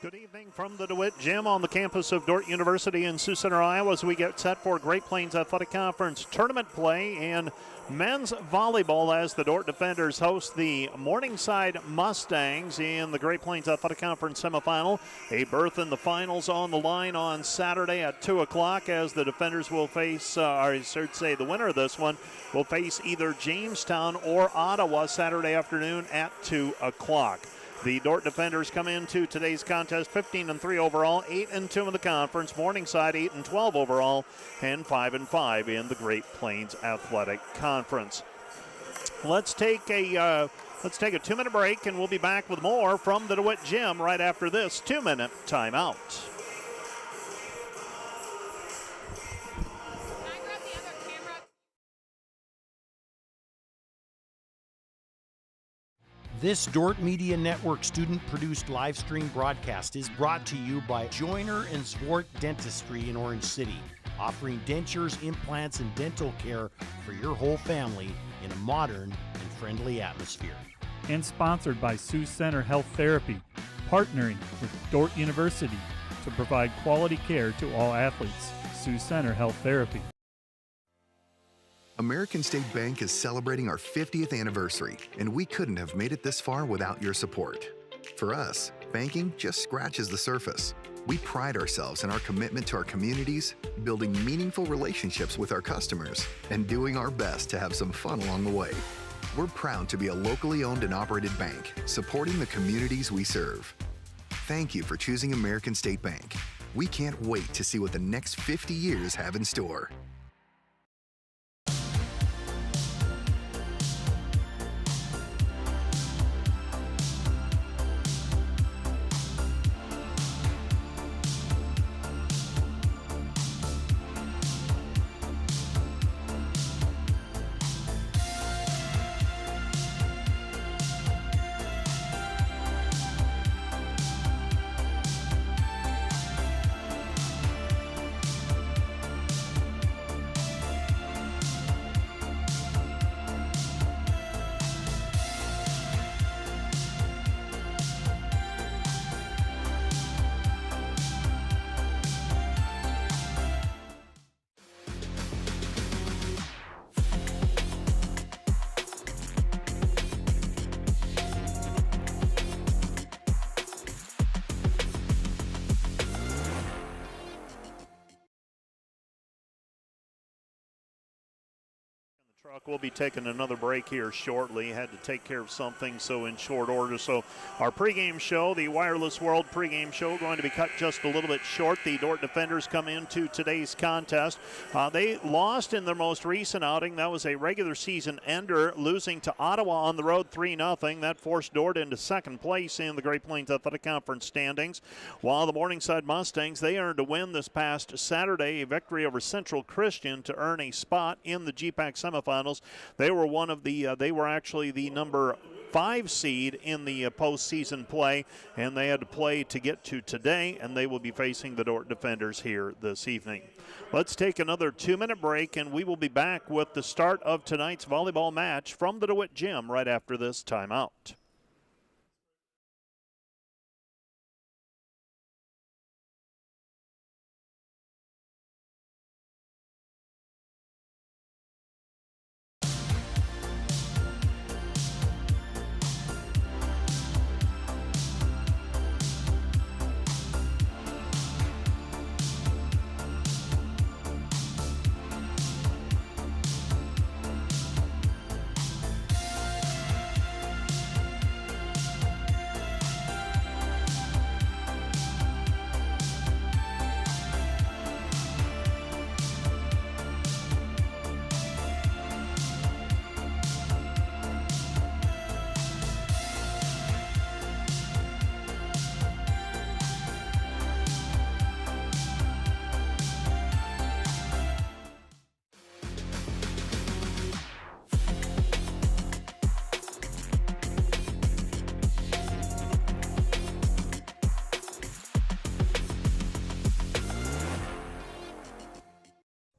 Good evening from the DeWitt Gym on the campus of Dordt University in Sioux Center, Iowa, as we get set for Great Plains Athletic Conference tournament play in men's volleyball as the Dordt defenders host the Morningside Mustangs in the Great Plains Athletic Conference semifinal. A berth in the finals on the line on Saturday at 2 o'clock as the defenders will face, or I should say the winner of this one, will face either Jamestown or Ottawa Saturday afternoon at 2 o'clock. The Dordt defenders come into today's contest 15-3 overall, 8-2 in the conference. Morningside 8-12 overall, and 5-5 in the Great Plains Athletic Conference. Let's take a 2-minute break, and we'll be back with more from the DeWitt Gym right after this 2-minute timeout. This Dordt Media Network student-produced live stream broadcast is brought to you by Joyner & Zwart Dentistry in Orange City, offering dentures, implants, and dental care for your whole family in a modern and friendly atmosphere. And sponsored by Sioux Center Health Therapy, partnering with Dordt University to provide quality care to all athletes. Sioux Center Health Therapy. American State Bank is celebrating our 50th anniversary, and we couldn't have made it this far without your support. For us, banking just scratches the surface. We pride ourselves in our commitment to our communities, building meaningful relationships with our customers, and doing our best to have some fun along the way. We're proud to be a locally owned and operated bank, supporting the communities we serve. Thank you for choosing American State Bank. We can't wait to see what the next 50 years have in store. We'll be taking another break here shortly. Had to take care of something, so in short order. So our pregame show, the Wireless World pregame show, going to be cut just a little bit short. The Dordt defenders come into today's contest. They lost in their most recent outing. That was a regular season ender, losing to Ottawa on the road 3-0. That forced Dordt into second place in the Great Plains Athletic Conference standings. While the Morningside Mustangs, they earned a win this past Saturday, a victory over Central Christian to earn a spot in the GPAC semifinals. They were actually the number 5 seed in the postseason play, and they had to play to get to today, and they will be facing the Dordt defenders here this evening. Let's take another 2-minute break, and we will be back with the start of tonight's volleyball match from the DeWitt Gym right after this timeout.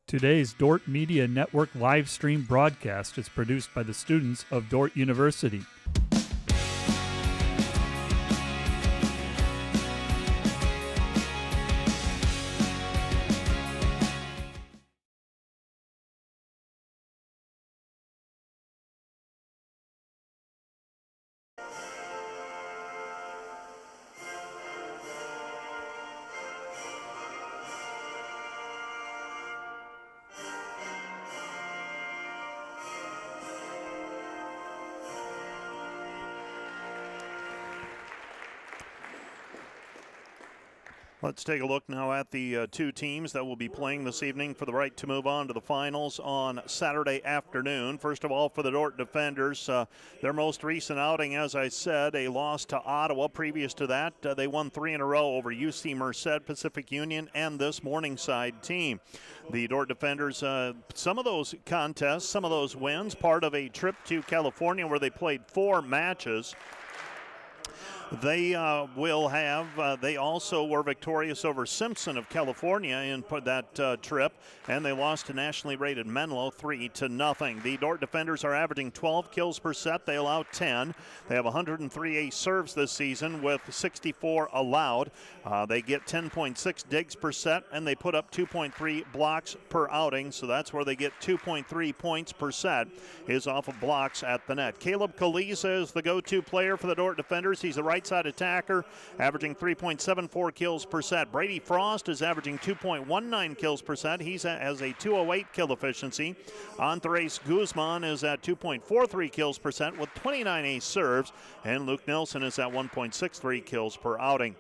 Today's Dordt Media Network live stream broadcast is produced by the students of Dordt University. Let's take a look now at the two teams that will be playing this evening for the right to move on to the finals on Saturday afternoon. First of all, for the Dordt Defenders, their most recent outing, as I said, a loss to Ottawa. Previous to that, they won 3 in a row over UC Merced, Pacific Union, and this Morningside team. The Dordt Defenders, some of those contests, some of those wins, part of a trip to California where they played 4 matches. They they also were victorious over Simpson of California in that trip, and they lost to nationally rated Menlo 3-0. The Dordt Defenders are averaging 12 kills per set. They allow 10. They have 103 ace serves this season with 64 allowed. They get 10.6 digs per set, and they put up 2.3 blocks per outing, so that's where they get 2.3 points per set is off of blocks at the net. Caleb Kaliza is the go-to player for the Dordt Defenders. He's a right side attacker, averaging 3.74 kills per set. Brady Frost is averaging 2.19 kills per set. He has a 208 kill efficiency. Andres Guzman is at 2.43 kills per set with 29 ace serves, and Luke Nelson is at 1.63 kills per outing.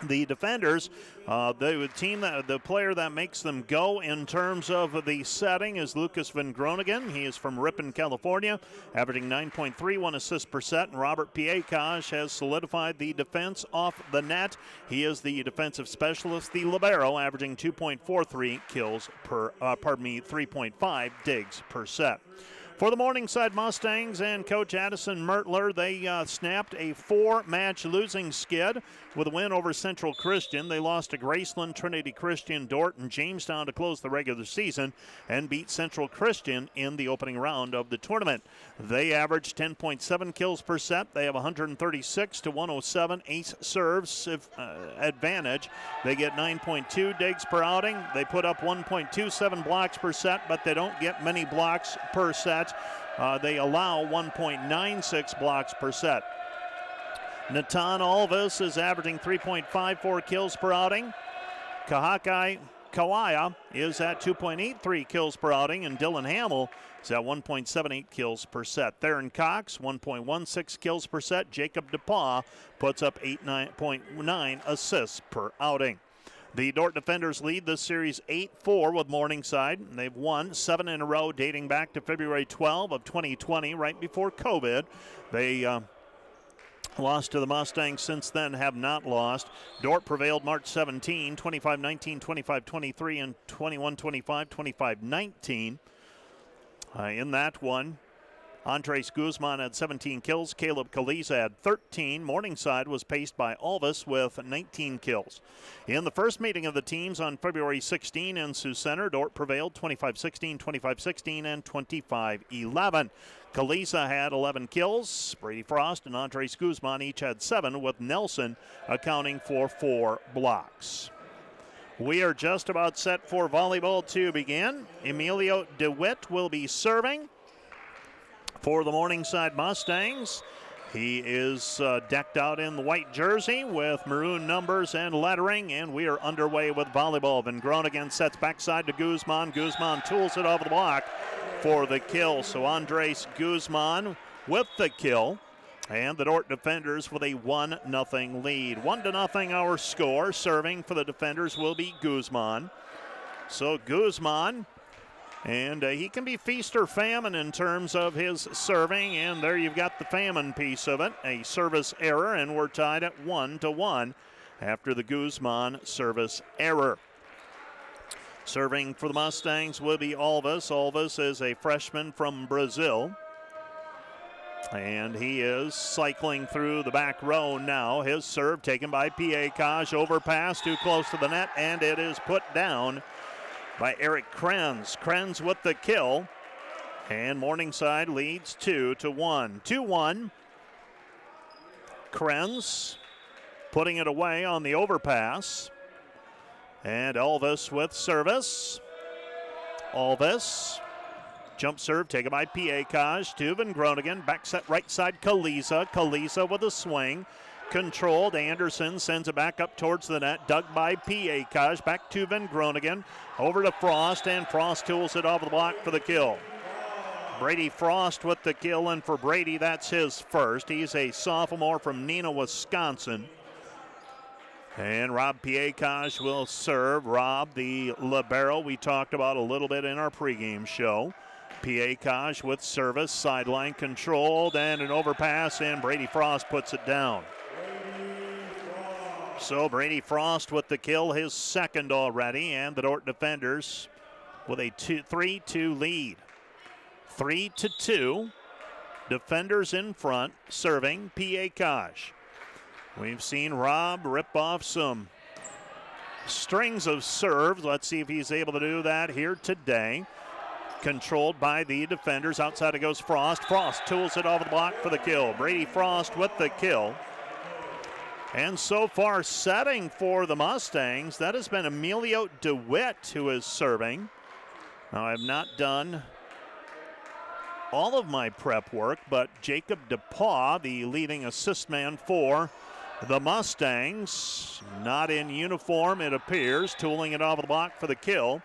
The Defenders, the player that makes them go in terms of the setting is Lucas Van Groningen. He is from Ripon, California, averaging 9.31 assists per set. And Robert Piekaj has solidified the defense off the net. He is the defensive specialist, the libero, averaging 2.43 kills per, 3.5 digs per set. For the Morningside Mustangs and Coach Addison Mertler, they snapped a 4-match losing skid with a win over Central Christian. They lost to Graceland, Trinity Christian, Dordt, and Jamestown to close the regular season and beat Central Christian in the opening round of the tournament. They averaged 10.7 kills per set. They have 136 to 107 ace serves advantage. They get 9.2 digs per outing. They put up 1.27 blocks per set, but they don't get many blocks per set. They allow 1.96 blocks per set. Natan Alves is averaging 3.54 kills per outing. Kahakai Kawaya is at 2.83 kills per outing, and Dylan Hamill is at 1.78 kills per set. Theron Cox, 1.16 kills per set. Jacob DePaw puts up 8.9 assists per outing. The Dordt Defenders lead this series 8-4 with Morningside. They've won 7 in a row dating back to February 12 of 2020, right before COVID. They lost to the Mustangs since then, have not lost. Dordt prevailed March 17, 25-19, 25-23, and 21-25, 25-19. In that one, Andres Guzman had 17 kills. Caleb Kaliza had 13. Morningside was paced by Alvis with 19 kills. In the first meeting of the teams on February 16 in Sioux Center, Dordt prevailed 25-16, 25-16, and 25-11. Kaliza had 11 kills. Brady Frost and Andres Guzman each had 7, with Nelson accounting for 4 blocks. We are just about set for volleyball to begin. Emilio DeWitt will be serving for the Morningside Mustangs. He is decked out in the white jersey with maroon numbers and lettering, and we are underway with volleyball. Van Groningen sets backside to Guzman. Guzman tools it over the block for the kill. So Andres Guzman with the kill, and the Dordt Defenders with a 1-0 lead. 1-0 our score. Serving for the Defenders will be Guzman. So Guzman, and he can be feast or famine in terms of his serving, and there you've got the famine piece of it. A service error, and we're tied at 1-1 after the Guzman service error. Serving for the Mustangs will be Alvis. Alvis is a freshman from Brazil, and he is cycling through the back row now. His serve taken by Piekaj, overpass too close to the net, and it is put down by Eric Krenz. Krenz with the kill, and Morningside leads 2-1. 2-1. Krenz putting it away on the overpass, and Alvis with service. Alvis, jump serve taken by Piekaj to Van Groningen. Back set right side Kaliza. Kaliza with a swing. Controlled. Anderson sends it back up towards the net. Dug by Piekaj. Back to Van Groningen. Over to Frost, and Frost tools it off the block for the kill. Brady Frost with the kill, and for Brady, that's his first. He's a sophomore from Neenah, Wisconsin. And Rob Piekaj will serve. Rob, the libero we talked about a little bit in our pregame show. Piekaj with service, sideline controlled, and an overpass, and Brady Frost puts it down. So Brady Frost with the kill, his second already, and the Dordt defenders with a 3-2 lead. 3-2. Defenders in front, serving Piekaj. We've seen Rob rip off some strings of serves. Let's see if he's able to do that here today. Controlled by the defenders. Outside it goes Frost. Frost tools it off the block for the kill. Brady Frost with the kill. And so far, setting for the Mustangs, that has been Emilio DeWitt who is serving. Now, I have not done all of my prep work, but Jacob DePaw, the leading assist man for the Mustangs, not in uniform, it appears, tooling it off the block for the kill,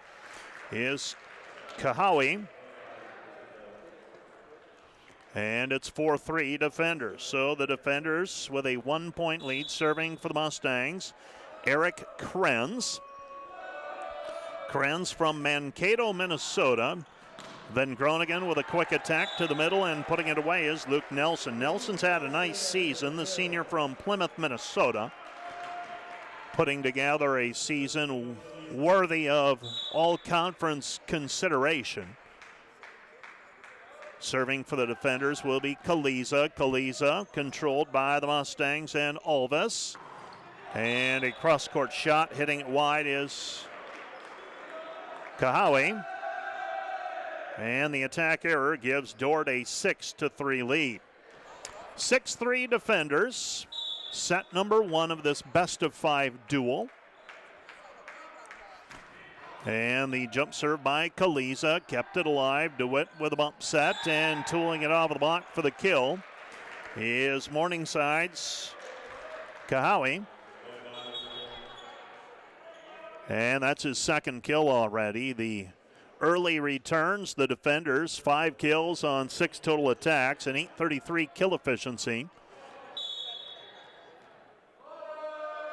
is Kahawi. And it's 4-3 defenders. So the defenders with a 1-point lead, serving for the Mustangs, Eric Krenz. Krenz from Mankato, Minnesota. Then Groningen with a quick attack to the middle, and putting it away is Luke Nelson. Nelson's had a nice season, the senior from Plymouth, Minnesota, putting together a season worthy of all-conference consideration. Serving for the defenders will be Kaliza. Kaliza controlled by the Mustangs and Alvis. And a cross-court shot hitting it wide is Kahawi. And the attack error gives Dordt a 6-3 lead. 6-3 defenders. Set number one of this best-of-5 duel. And the jump serve by Kaliza kept it alive. DeWitt with a bump set and tooling it off the block for the kill is Morningside's Kahawi. And that's his second kill already. The early returns, the defenders, 5 kills on 6 total attacks and 833 kill efficiency.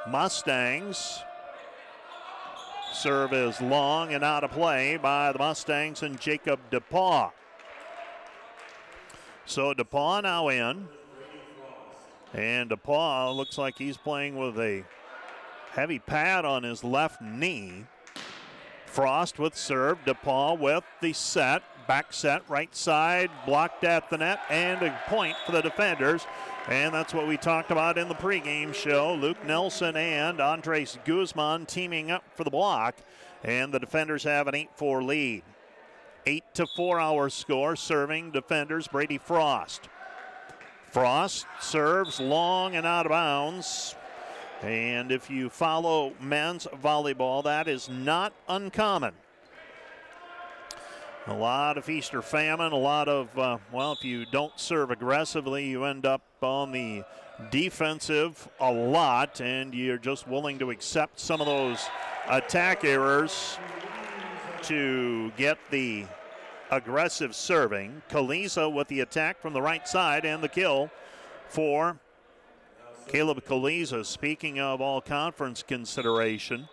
Mustangs serve is long and out of play by the Mustangs and Jacob DePaw. So DePaw now in. And DePaw looks like he's playing with a heavy pad on his left knee. Frost with serve. DePaw with the set. Back set, right side, blocked at the net, and a point for the defenders. And that's what we talked about in the pregame show. Luke Nelson and Andres Guzman teaming up for the block. And the defenders have an 8-4 lead. 8-4 our score. Serving defenders, Brady Frost. Frost serves long and out of bounds. And if you follow men's volleyball, that is not uncommon. A lot of feast or famine, a lot of, if you don't serve aggressively, you end up on the defensive a lot, and you're just willing to accept some of those attack errors to get the aggressive serving. Kaliza with the attack from the right side and the kill for Caleb Kaliza. Speaking of all-conference consideration,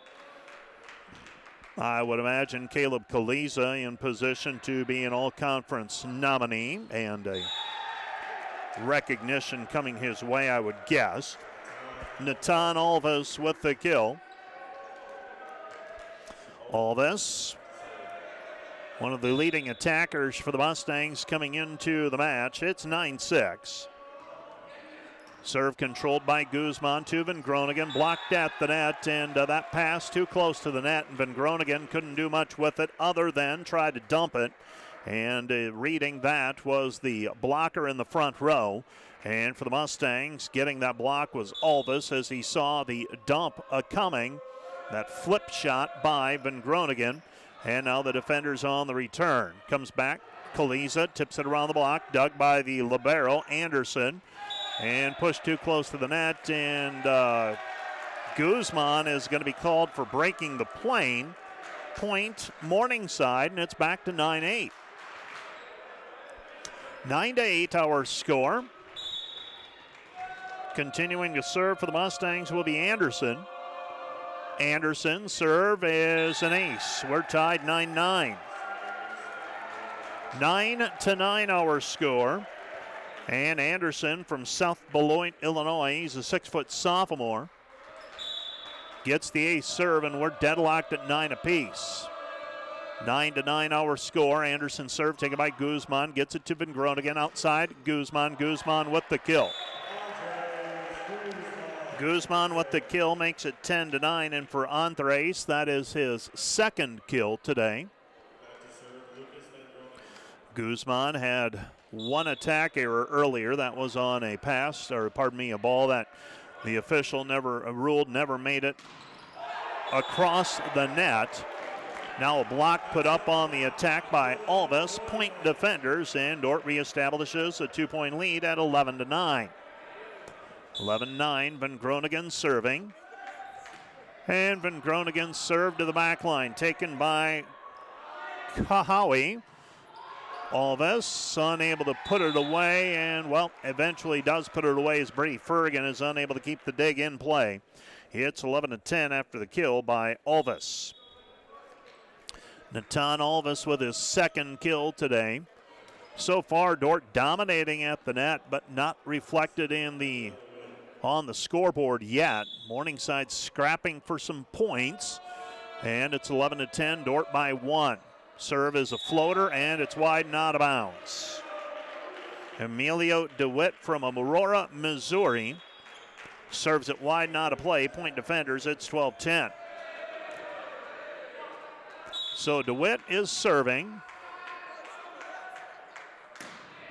I would imagine Caleb Kaliza in position to be an all-conference nominee, and a recognition coming his way, I would guess. Natan Alvis with the kill. Alvis, one of the leading attackers for the Mustangs coming into the match. It's 9-6. Serve controlled by Guzman to Van Groningen, blocked at the net, and that pass too close to the net, and Van Groningen couldn't do much with it other than try to dump it. And reading that was the blocker in the front row. And for the Mustangs, getting that block was Alvis as he saw the dump coming. That flip shot by Van Groningen. And now the defenders on the return. Comes back, Kaliza tips it around the block, dug by the libero, Anderson. And pushed too close to the net, and Guzman is going to be called for breaking the plane. Point Morningside, and it's back to 9-8. 9-8 our score. Continuing to serve for the Mustangs will be Anderson. Anderson serve is an ace. We're tied 9-9. 9-9 our score. And Anderson from South Beloit, Illinois. He's a 6-foot sophomore. Gets the ace serve, and we're deadlocked at 9 apiece. 9-9 our score. Anderson serve taken by Guzman. Gets it to Van Groningen outside. Guzman with the kill. Guzman with the kill makes it 10-9. And for Andres, that is his second kill today. Guzman had one attack error earlier. That was on a pass, or pardon me, a ball that the official never ruled, never made it across the net. Now a block put up on the attack by Alvis. Point defenders, and Dordt reestablishes a 2-point lead at 11-9. 11-9, Van Groningen serving. And Van Groningen served to the back line, taken by Kahawi. Alves unable to put it away, and well, eventually does put it away as Brady Fergan is unable to keep the dig in play. It's 11-10 after the kill by Alves. Natan Alves with his second kill today. So far, Dordt dominating at the net, but not reflected in on the scoreboard yet. Morningside scrapping for some points, and it's 11-10, Dordt by 1. Serve is a floater, and it's wide and out of bounds. Emilio DeWitt from Aurora, Missouri, serves it wide and out of play. Point defenders, it's 12-10. So DeWitt is serving.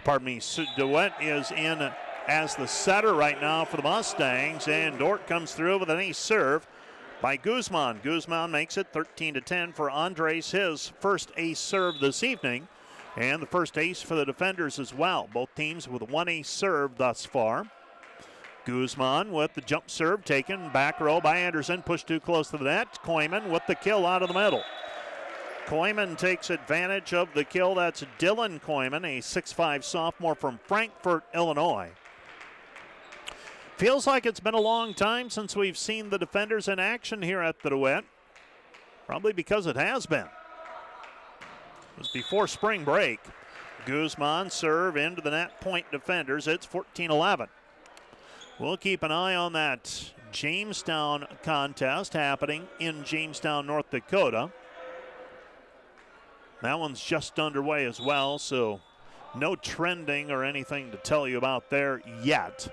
Pardon me, DeWitt is in as the setter right now for the Mustangs, and Dordt comes through with an ace serve by Guzman. Guzman makes it 13-10 for Andres, his first ace serve this evening, and the first ace for the defenders as well. Both teams with one ace serve thus far. Guzman with the jump serve taken back row by Anderson, pushed too close to the net. Koyman with the kill out of the middle. Koyman takes advantage of the kill. That's Dylan Koyman, a 6'5 sophomore from Frankfort, Illinois. Feels like it's been a long time since we've seen the defenders in action here at the DeWitt. Probably because it has been. It was before spring break. Guzman serve into the net, point defenders. It's 14-11. We'll keep an eye on that Jamestown contest happening in Jamestown, North Dakota. That one's just underway as well, so no trending or anything to tell you about there yet.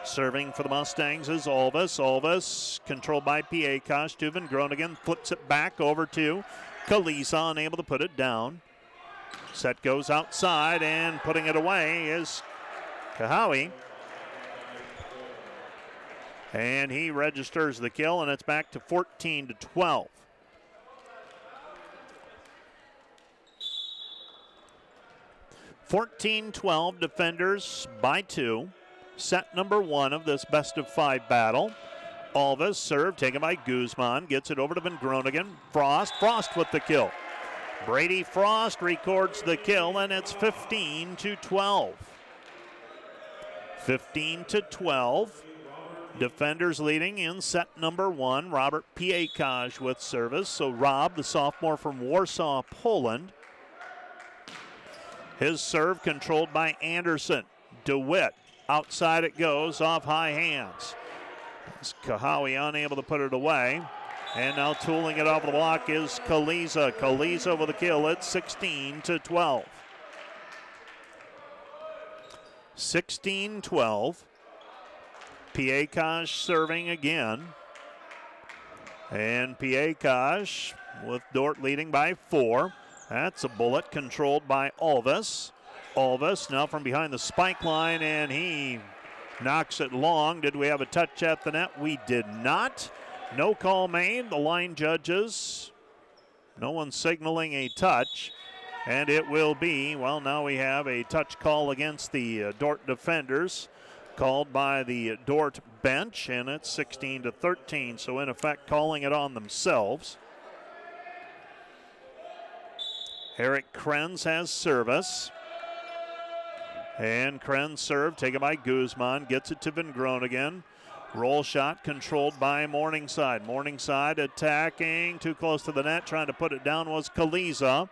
Serving for the Mustangs is Alvis. Alvis controlled by Piekash. To Van Groningen, flips it back over to Kalisa, unable to put it down. Set goes outside, and putting it away is Kahawi. And he registers the kill, and it's back to 14-12. Defenders by 2. Set number 1 of this best-of-5 battle. Alves serve taken by Guzman. Gets it over to Van Groningen. Frost with the kill. Brady Frost records the kill, and it's 15-12. 15-12. Defenders leading in set number 1. Robert Piekaj with service. So Rob, the sophomore from Warsaw, Poland. His serve controlled by Anderson. DeWitt. Outside it goes, off high hands. Kahawi unable to put it away. And now tooling it off the block is Kalisa. Kalisa with a kill. It's 16-12. 16-12. Piekaj serving again. And Piekaj with Dordt leading by 4. That's a bullet controlled by Alvis. Alvis now from behind the spike line, and he knocks it long. Did we have a touch at the net? We did not. No call made. The line judges. No one signaling a touch. And it will be, well, now we have a touch call against the Dordt defenders called by the Dordt bench, and it's 16-13. So in effect, calling it on themselves. Eric Krenz has service. And Krenz serve taken by Guzman. Gets it to Van Groningen. Roll shot controlled by Morningside. Morningside attacking, too close to the net, trying to put it down was Kaliza.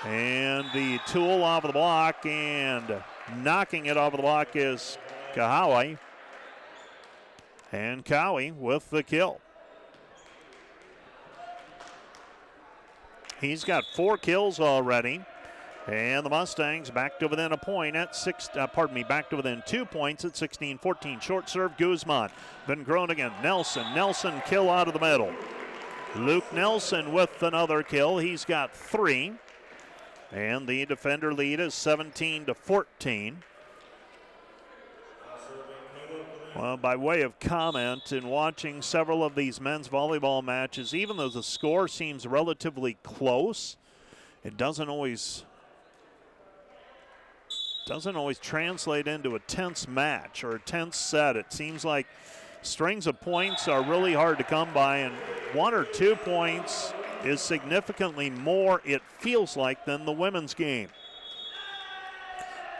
And the tool off of the block, and knocking it off of the block is Kahawi. And Cowie with the kill. He's got 4 kills already. And the Mustangs back to within a point at back to within 2 points at 16-14. Short serve, Guzman. Van Groningen, Nelson. Nelson kill out of the middle. Luke Nelson with another kill. He's got 3. And the defender lead is 17-14. Well, by way of comment, in watching several of these men's volleyball matches, even though the score seems relatively close, it doesn't always translate into a tense match or a tense set. It seems like strings of points are really hard to come by, and 1 or 2 points is significantly more, it feels like, than the women's game.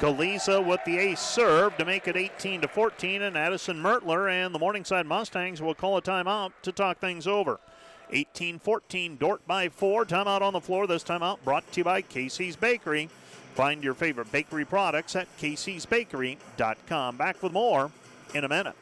Kaliza with the ace serve to make it 18-14, and Addison Mertler and the Morningside Mustangs will call a timeout to talk things over. 18-14, Dordt by 4. Timeout on the floor. This timeout brought to you by Casey's Bakery. Find your favorite bakery products at caseysbakery.com. Back with more in a minute.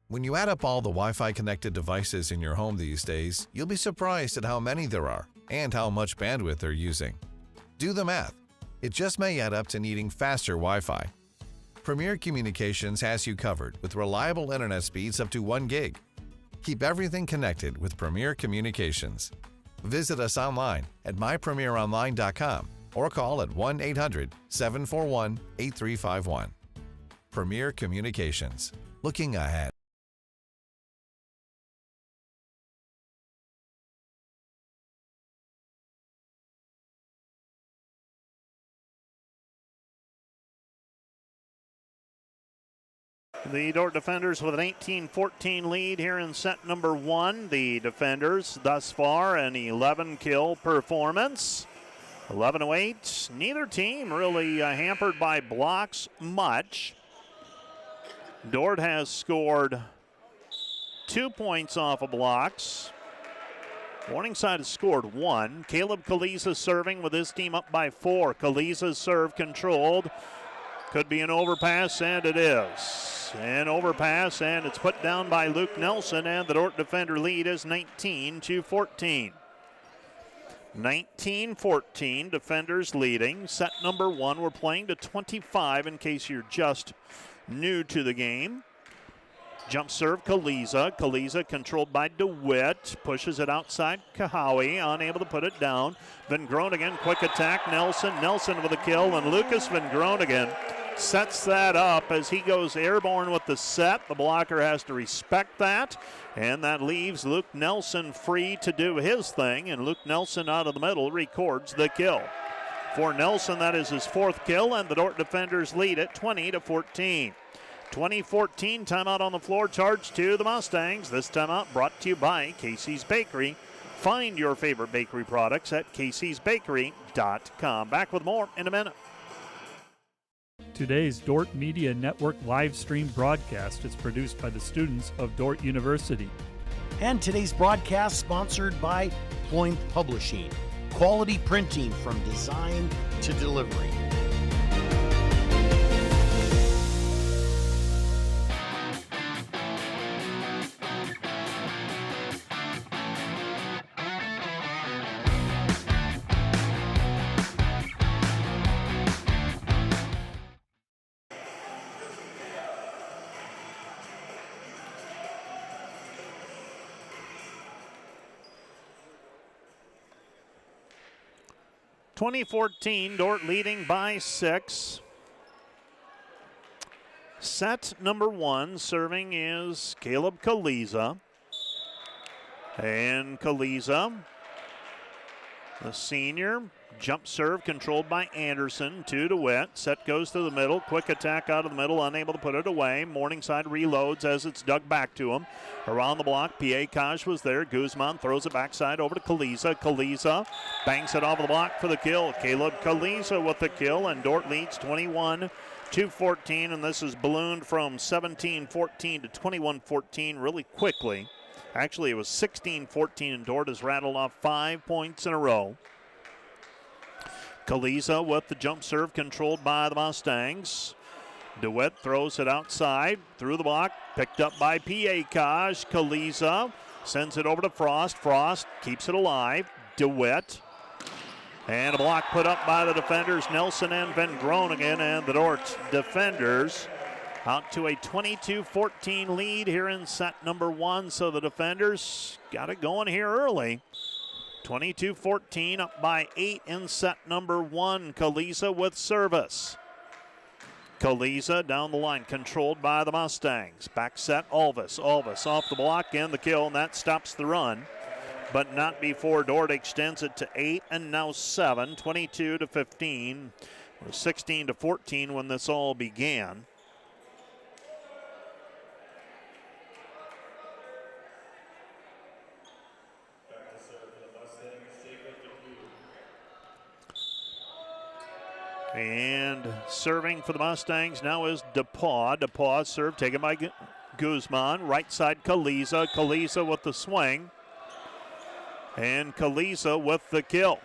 When you add up all the Wi-Fi connected devices in your home these days, you'll be surprised at how many there are and how much bandwidth they're using. Do the math. It just may add up to needing faster Wi-Fi. Premier Communications has you covered with reliable internet speeds up to 1 gig. Keep everything connected with Premier Communications. Visit us online at mypremieronline.com or call at 1-800-741-8351. Premier Communications. Looking ahead. The Dordt defenders with an 18-14 lead here in set number 1. The defenders thus far an 11-kill performance. 11-8. Neither team really hampered by blocks much. Dordt has scored 2 points off of blocks. Morningside has scored 1. Caleb Kaliza serving with his team up by 4. Kaliza's serve controlled. Could be an overpass, and it is. An overpass, and it's put down by Luke Nelson, and the Dordt defender lead is 19-14. 19-14, defenders leading. Set number 1, we're playing to 25 in case you're just new to the game. Jump serve, Kaliza. Kaliza controlled by DeWitt. Pushes it outside, Kahawi, unable to put it down. Van Groningen, quick attack, Nelson. Nelson with a kill, and Lucas Van Groningen sets that up as he goes airborne with the set. The blocker has to respect that, and that leaves Luke Nelson free to do his thing, and Luke Nelson out of the middle records the kill. For Nelson, that is his 4th kill, and the Dordt defenders lead at 20-14. 20-14, timeout on the floor, charge to the Mustangs. This timeout brought to you by Casey's Bakery. Find your favorite bakery products at caseysbakery.com. Back with more in a minute. Today's Dordt Media Network live stream broadcast is produced by the students of Dordt University. And today's broadcast sponsored by Ployne Publishing. Quality printing from design to delivery. Dordt leading by 6. Set number 1, serving is Caleb Kaliza. And Kaliza, the senior, Jump serve controlled by Anderson to DeWitt. Set goes to the middle. Quick attack out of the middle, unable to put it away. Morningside reloads as it's dug back to him. Around the block, PA was there. Guzman throws it backside over to Kaliza. Kaliza bangs it off the block for the kill. Caleb Kaliza with the kill, and Dordt leads 21-14, and this is ballooned from 17-14 to 21-14 really quickly. Actually, it was 16-14, and Dordt has rattled off 5 points in a row. Kaliza with the jump serve controlled by the Mustangs. DeWitt throws it outside through the block, picked up by Piekaj. Kaliza sends it over to Frost. Frost keeps it alive. DeWitt. And a block put up by the defenders, Nelson and Van Groningen, and the Dordt defenders out to a 22-14 lead here in set number 1. So the defenders got it going here early. 22-14, up by 8 in set number 1. Kaliza with service. Kaliza down the line, controlled by the Mustangs. Back set, Alvis. Alvis off the block and the kill, and that stops the run. But not before Dordt extends it to 8 and now 7, 22-15. It was 16-14 when this all began. And serving for the Mustangs now is DePaul. DePaul serve taken by Guzman. Right side, Kaliza. Kaliza with the swing. And Kaliza with the kill.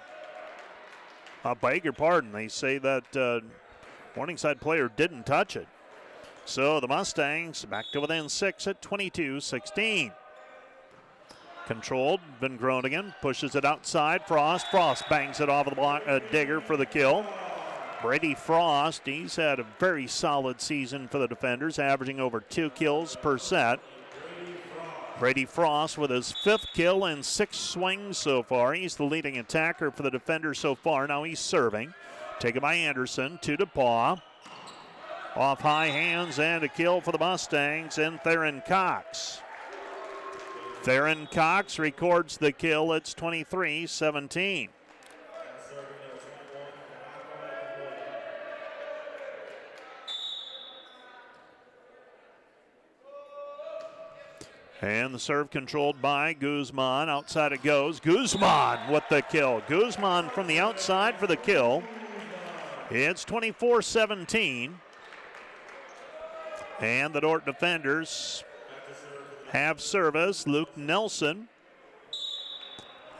I beg your pardon. They say that Morningside player didn't touch it. So the Mustangs back to within 6 at 22-16. Controlled. Van Groningen pushes it outside. Frost bangs it off of the block. Digger for the kill. Brady Frost, he's had a very solid season for the defenders, averaging over 2 kills per set. Brady Frost with his 5th kill and 6 swings so far. He's the leading attacker for the defenders so far. Now he's serving. Taken by Anderson to DePaul. Off high hands and a kill for the Mustangs and Theron Cox. Theron Cox records the kill. It's 23-17. And the serve controlled by Guzman. Outside it goes. Guzman with the kill. Guzman from the outside for the kill. It's 24-17. And the Dordt defenders have service. Luke Nelson.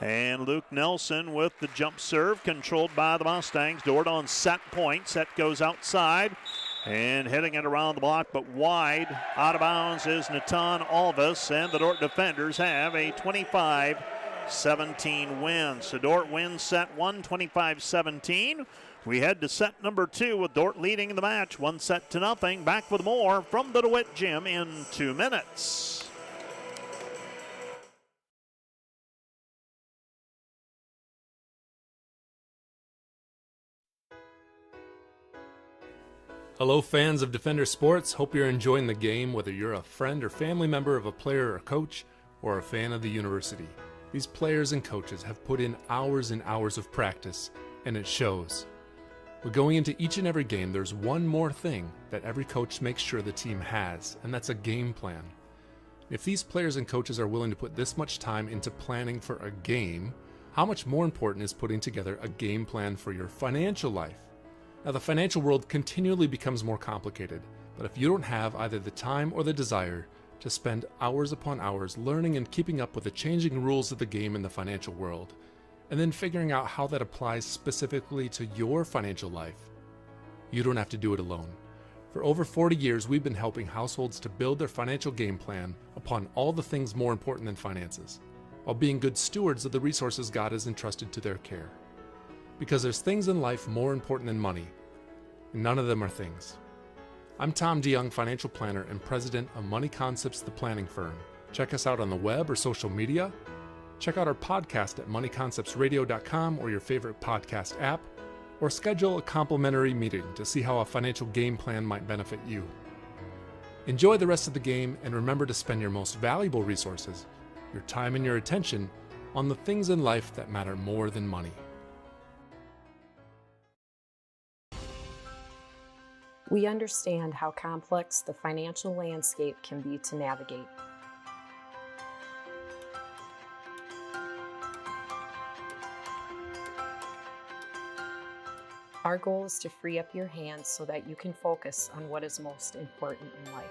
And Luke Nelson with the jump serve controlled by the Mustangs. Dordt on set point. Set goes outside. And hitting it around the block, but wide. Out of bounds is Natan Alvis, and the Dordt defenders have a 25-17 win. So Dordt wins set 1, 25-17. We head to set number 2 with Dordt leading the match, 1-0. Back with more from the DeWitt Gym in 2 minutes. Hello fans of Defender Sports, hope you're enjoying the game whether you're a friend or family member of a player or coach or a fan of the university. These players and coaches have put in hours and hours of practice and it shows. But going into each and every game, there's one more thing that every coach makes sure the team has, and that's a game plan. If these players and coaches are willing to put this much time into planning for a game, how much more important is putting together a game plan for your financial life? Now, the financial world continually becomes more complicated, but if you don't have either the time or the desire to spend hours upon hours learning and keeping up with the changing rules of the game in the financial world, and then figuring out how that applies specifically to your financial life, you don't have to do it alone. For over 40 years, we've been helping households to build their financial game plan upon all the things more important than finances, while being good stewards of the resources God has entrusted to their care. Because there's things in life more important than money, and none of them are things. I'm Tom DeYoung, financial planner and president of Money Concepts, the planning firm. Check us out on the web or social media. Check out our podcast at moneyconceptsradio.com or your favorite podcast app, or schedule a complimentary meeting to see how a financial game plan might benefit you. Enjoy the rest of the game and remember to spend your most valuable resources, your time and your attention, on the things in life that matter more than money. We understand how complex the financial landscape can be to navigate. Our goal is to free up your hands so that you can focus on what is most important in life.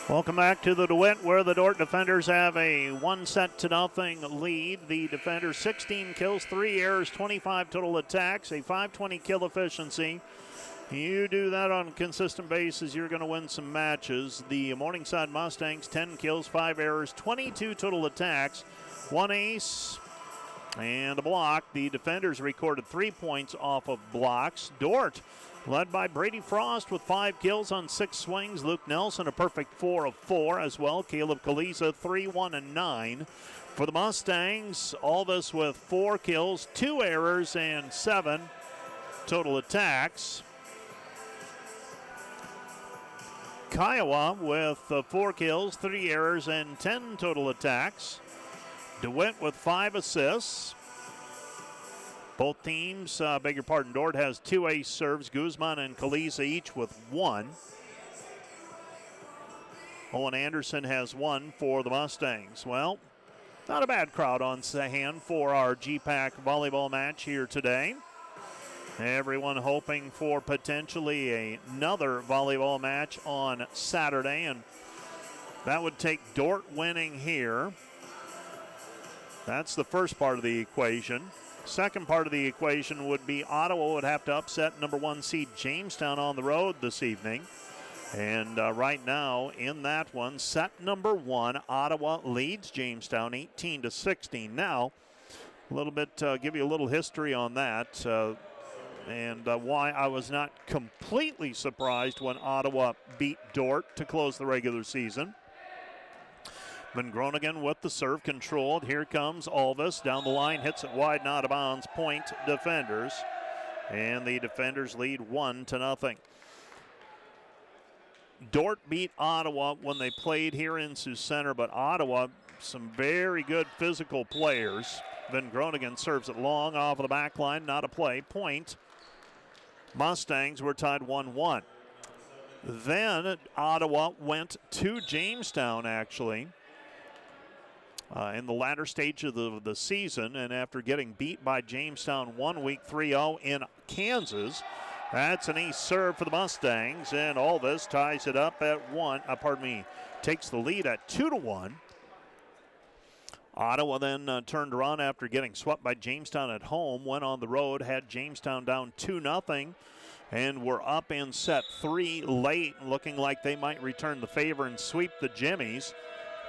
Welcome back to the DeWitt, where the Dordt defenders have a 1-0 lead. The defenders 16 kills, 3 errors, 25 total attacks, a 520 kill efficiency. You do that on a consistent basis, you're going to win some matches. The Morningside Mustangs 10 kills, 5 errors, 22 total attacks, 1 ace and a block. The defenders recorded 3 points off of blocks. Dordt led by Brady Frost with 5 kills on 6 swings. Luke Nelson a perfect 4 of 4 as well. Caleb Kalisa 3-1-9. For the Mustangs, all this with 4 kills, 2 errors, and 7 total attacks. Kiowa with 4 kills, 3 errors, and 10 total attacks. DeWitt with 5 assists. Both teams, Dordt has 2 ace serves. Guzman and Kalisa each with 1. Owen Anderson has 1 for the Mustangs. Well, not a bad crowd on hand for our GPAC volleyball match here today. Everyone hoping for potentially another volleyball match on Saturday, and that would take Dordt winning here. That's the first part of the equation. Second part of the equation would be Ottawa would have to upset number 1 seed Jamestown on the road this evening. And right now in that one, set number 1, Ottawa leads Jamestown 18-16. Now, a little bit, give you a little history on that. And why I was not completely surprised when Ottawa beat Dordt to close the regular season. Van Groningen with the serve controlled. Here comes Alvis down the line, hits it wide and out of bounds. Point defenders. And the defenders lead 1-0. Dordt beat Ottawa when they played here in Sioux Center, but Ottawa, some very good physical players. Van Groningen serves it long off of the back line, not a play. Point. Mustangs were tied 1-1. Then Ottawa went to Jamestown, actually, in the latter stage of the season, and after getting beat by Jamestown 1 week 3-0 in Kansas, that's an ace serve for the Mustangs, and all this ties it up at takes the lead at 2-1. Ottawa then turned around after getting swept by Jamestown at home, went on the road, had Jamestown down 2-0, and were up in set 3 late, looking like they might return the favor and sweep the Jimmies.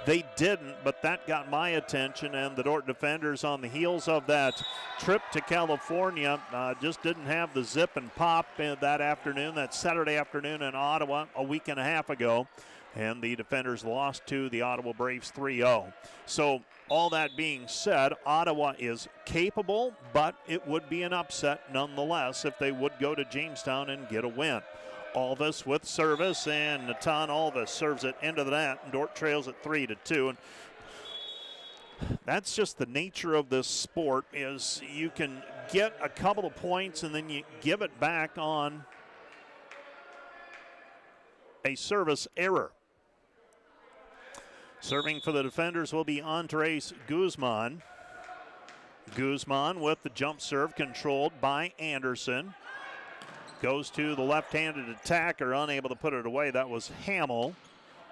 They didn't, but that got my attention, and the Dordt defenders on the heels of that trip to California just didn't have the zip and pop that afternoon, that Saturday afternoon in Ottawa a week and a half ago, and the defenders lost to the Ottawa Braves 3-0. So all that being said, Ottawa is capable, but it would be an upset nonetheless if they would go to Jamestown and get a win. Alvis with service, and Natan Alvis serves it into the net, and Dordt trails at 3-2. And that's just the nature of this sport, is you can get a couple of points and then you give it back on a service error. Serving for the defenders will be Andres Guzman. Guzman with the jump serve controlled by Anderson. Goes to the left-handed attacker, unable to put it away. That was Hamill.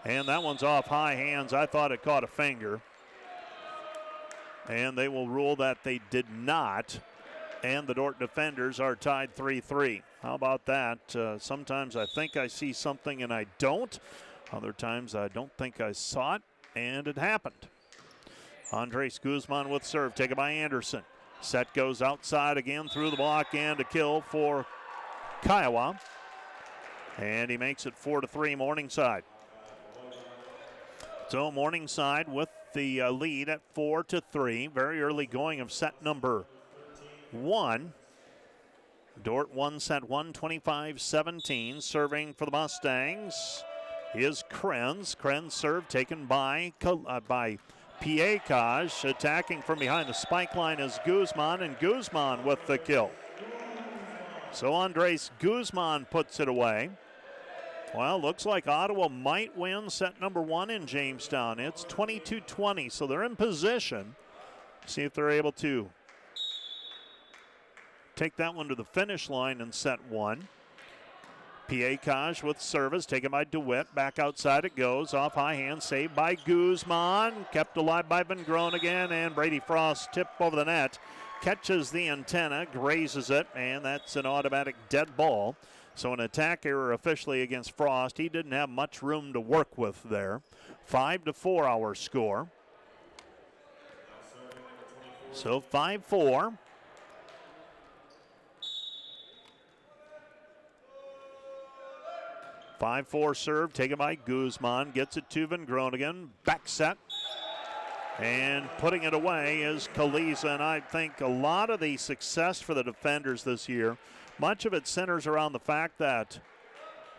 And that one's off high hands. I thought it caught a finger. And they will rule that they did not. and the Dordt defenders are tied 3-3. How about that? Sometimes I think I see something and I don't. Other times I don't think I saw it, and it happened. Andres Guzman with serve, taken by Anderson. Set goes outside again through the block and a kill for Kiowa. And he makes it 4-3 Morningside. So Morningside with the lead at 4-3. Very early going of set number 1. Dordt won set 1, 25-17. Serving for the Mustangs is Krenz. Krenz serve taken by Piekaj. Attacking from behind the spike line is Guzman, and Guzman with the kill. So Andres Guzman puts it away. Well, looks like Ottawa might win set number 1 in Jamestown. It's 22-20, so they're in position. See if they're able to take that one to the finish line in set 1. Piekaj with service, taken by DeWitt. Back outside it goes, off high hand, saved by Guzman. Kept alive by Van Groningen, and Brady Frost tipped over the net. Catches the antenna, grazes it, and that's an automatic dead ball. So an attack error officially against Frost. He didn't have much room to work with there. 5-4 our score. So 5-4. Five-4 serve taken by Guzman. Gets it to Van Groningen. Back set. And putting it away is Kaliza. And I think a lot of the success for the defenders this year, much of it centers around the fact that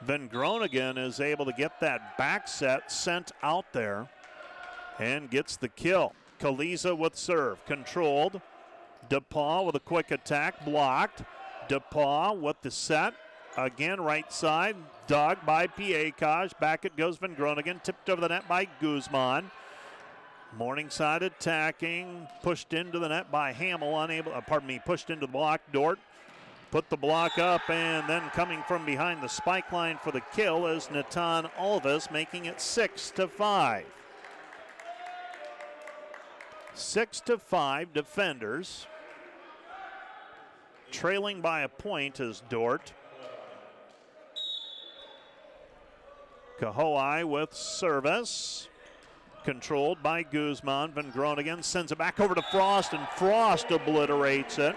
Van Groningen is able to get that back set sent out there and gets the kill. Kaliza with serve. Controlled. DePaul with a quick attack. Blocked. DePaul with the set. Again, right side. Dug by Piekaj. Back it goes Van Groningen. Tipped over the net by Guzman. Morningside attacking. Pushed into the net by Hamill. Pushed into the block. Dordt put the block up, and then coming from behind the spike line for the kill is Natan Alves, making it 6-5. 6-5 defenders. Trailing by a point is Dordt. Kahoai with service. Controlled by Guzman. Van Groningen sends it back over to Frost, and Frost obliterates it.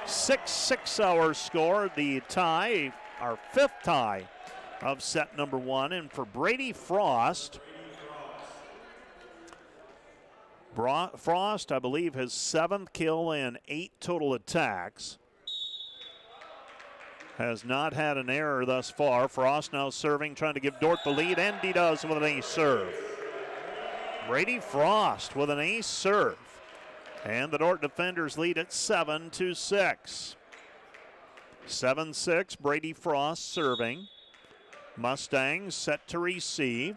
6-6 our score. The tie, our 5th tie of set number 1. And for Brady Frost, Frost, I believe, his 7th kill and 8 total attacks. Has not had an error thus far. Frost now serving, trying to give Dordt the lead, and he does with an ace serve. Brady Frost with an ace serve. And the Dordt defenders lead at 7-6. 7-6, Brady Frost serving. Mustangs set to receive.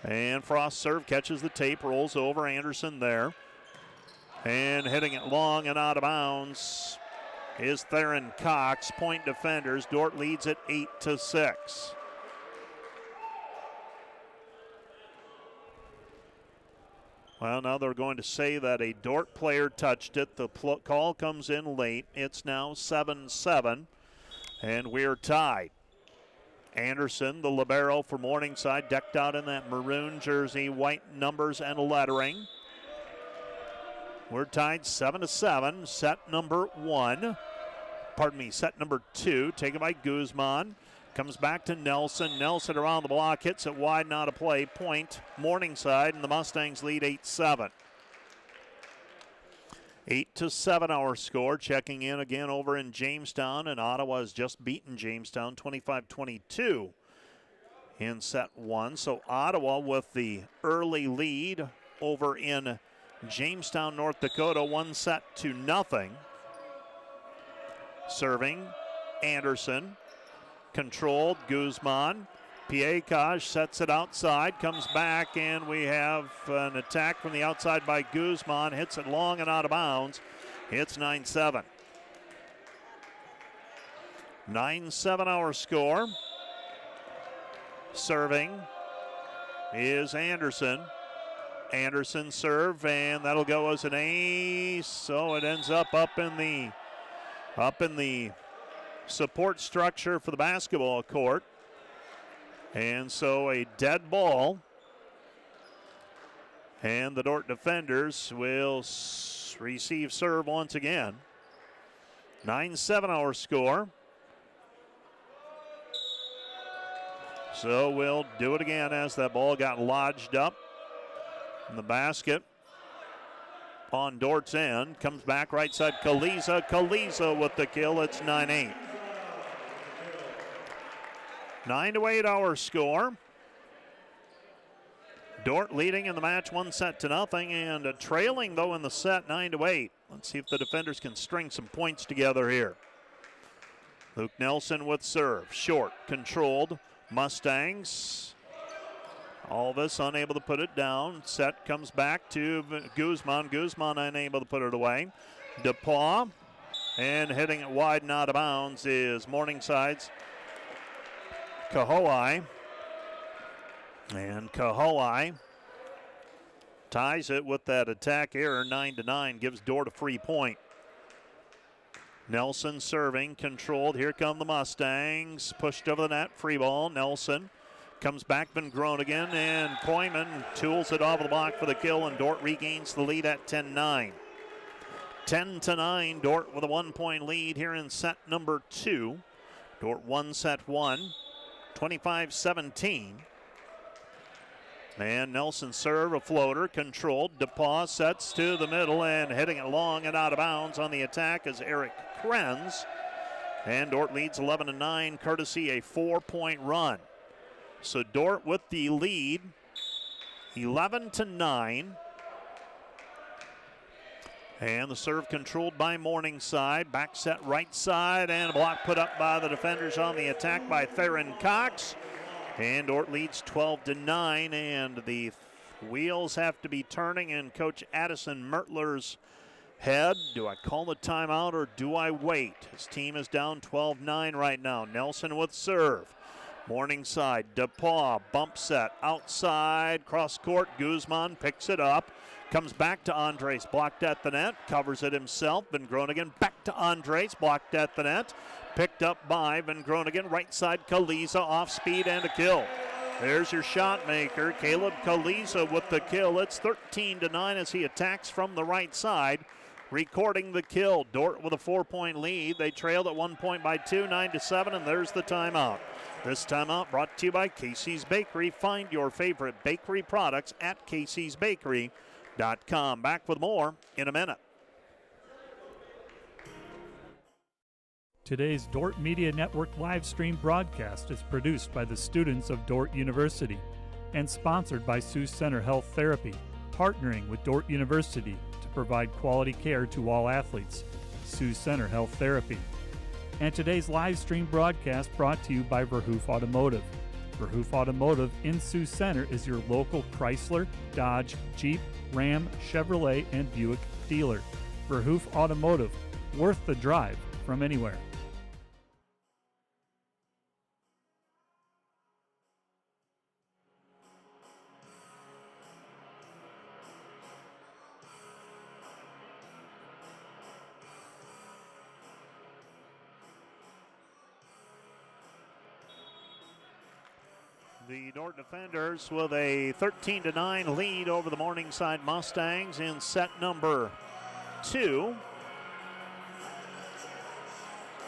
And Frost serve catches the tape, rolls over Anderson there. And hitting it long and out of bounds is Theron Cox. Point defenders. Dordt leads at 8-6. Well, now they're going to say that a Dordt player touched it. The call comes in late. It's now 7-7, and we're tied. Anderson, the libero for Morningside, decked out in that maroon jersey, white numbers and lettering. We're tied 7-7. Set number 2, taken by Guzman. Comes back to Nelson. Nelson around the block, hits it wide, not a play. Point Morningside, and the Mustangs lead 8-7. 8-7 our score. Checking in again over in Jamestown, and Ottawa has just beaten Jamestown 25-22 in set 1. So Ottawa with the early lead over in Jamestown, North Dakota, 1-0. Serving Anderson. Controlled, Guzman. Piekaj sets it outside, comes back, and we have an attack from the outside by Guzman. Hits it long and out of bounds. It's 9-7. 9-7 our score. Serving is Anderson. Anderson serve, and that'll go as an ace. So it ends up in the up in the support structure for the basketball court. And so a dead ball. And the Dordt defenders will receive serve once again. 9-7 our score. So we'll do it again as that ball got lodged up in the basket on Dordt's end. Comes back right side, Kaliza. Kaliza with the kill. It's 9-8. 9-8 our score. Dordt leading in the match 1-0 and trailing though in the set 9-8. Let's see if the defenders can string some points together here. Luke Nelson with serve. Short, controlled. Mustangs. Alvis unable to put it down. Set comes back to Guzman. Guzman unable to put it away. DePaul. And hitting it wide and out of bounds is Morningside's Kahoai. And Kahoai ties it with that attack error. 9-9 gives Dordt a free point. Nelson serving, controlled. Here come the Mustangs. Pushed over the net, free ball. Nelson comes back, Van Groningen, and Koyman tools it off the block for the kill, and Dordt regains the lead at 10-9. 10-9, Dordt with a 1-point lead here in set number 2. Dordt won set 1, 25-17. And Nelson serve, a floater, controlled. DePaul sets to the middle and hitting it long and out of bounds on the attack is Eric Krenz. And Dordt leads 11-9, courtesy a 4-point run. So Dordt with the lead, 11-9. And the serve controlled by Morningside. Back set right side and a block put up by the defenders on the attack by Theron Cox. And Dordt leads 12-9, and the wheels have to be turning in Coach Addison Mertler's head. Do I call the timeout or do I wait? His team is down 12-9 right now. Nelson with serve. Morningside, DePaul, bump set, outside, cross court. Guzman picks it up. Comes back to Andres, blocked at the net, covers it himself. Van Groningen back to Andres, blocked at the net. Picked up by Van Groningen, right side Kaliza, off speed and a kill. There's your shot maker, Caleb Kaliza with the kill. It's 13-9 as he attacks from the right side, recording the kill. Dordt with a 4-point lead. They trailed at 1 point by 2, 9-7, and there's the timeout. This timeout brought to you by Casey's Bakery. Find your favorite bakery products at caseysbakery.com. Back with more in a minute. Today's Dordt Media Network live stream broadcast is produced by the students of Dordt University and sponsored by Sioux Center Health Therapy, partnering with Dordt University to provide quality care to all athletes. Sioux Center Health Therapy. And today's live stream broadcast brought to you by Verhoof Automotive. Verhoof Automotive in Sioux Center is your local Chrysler, Dodge, Jeep, Ram, Chevrolet, and Buick dealer. Verhoof Automotive, worth the drive from anywhere. The Dordt defenders with a 13-9 lead over the Morningside Mustangs in set number 2.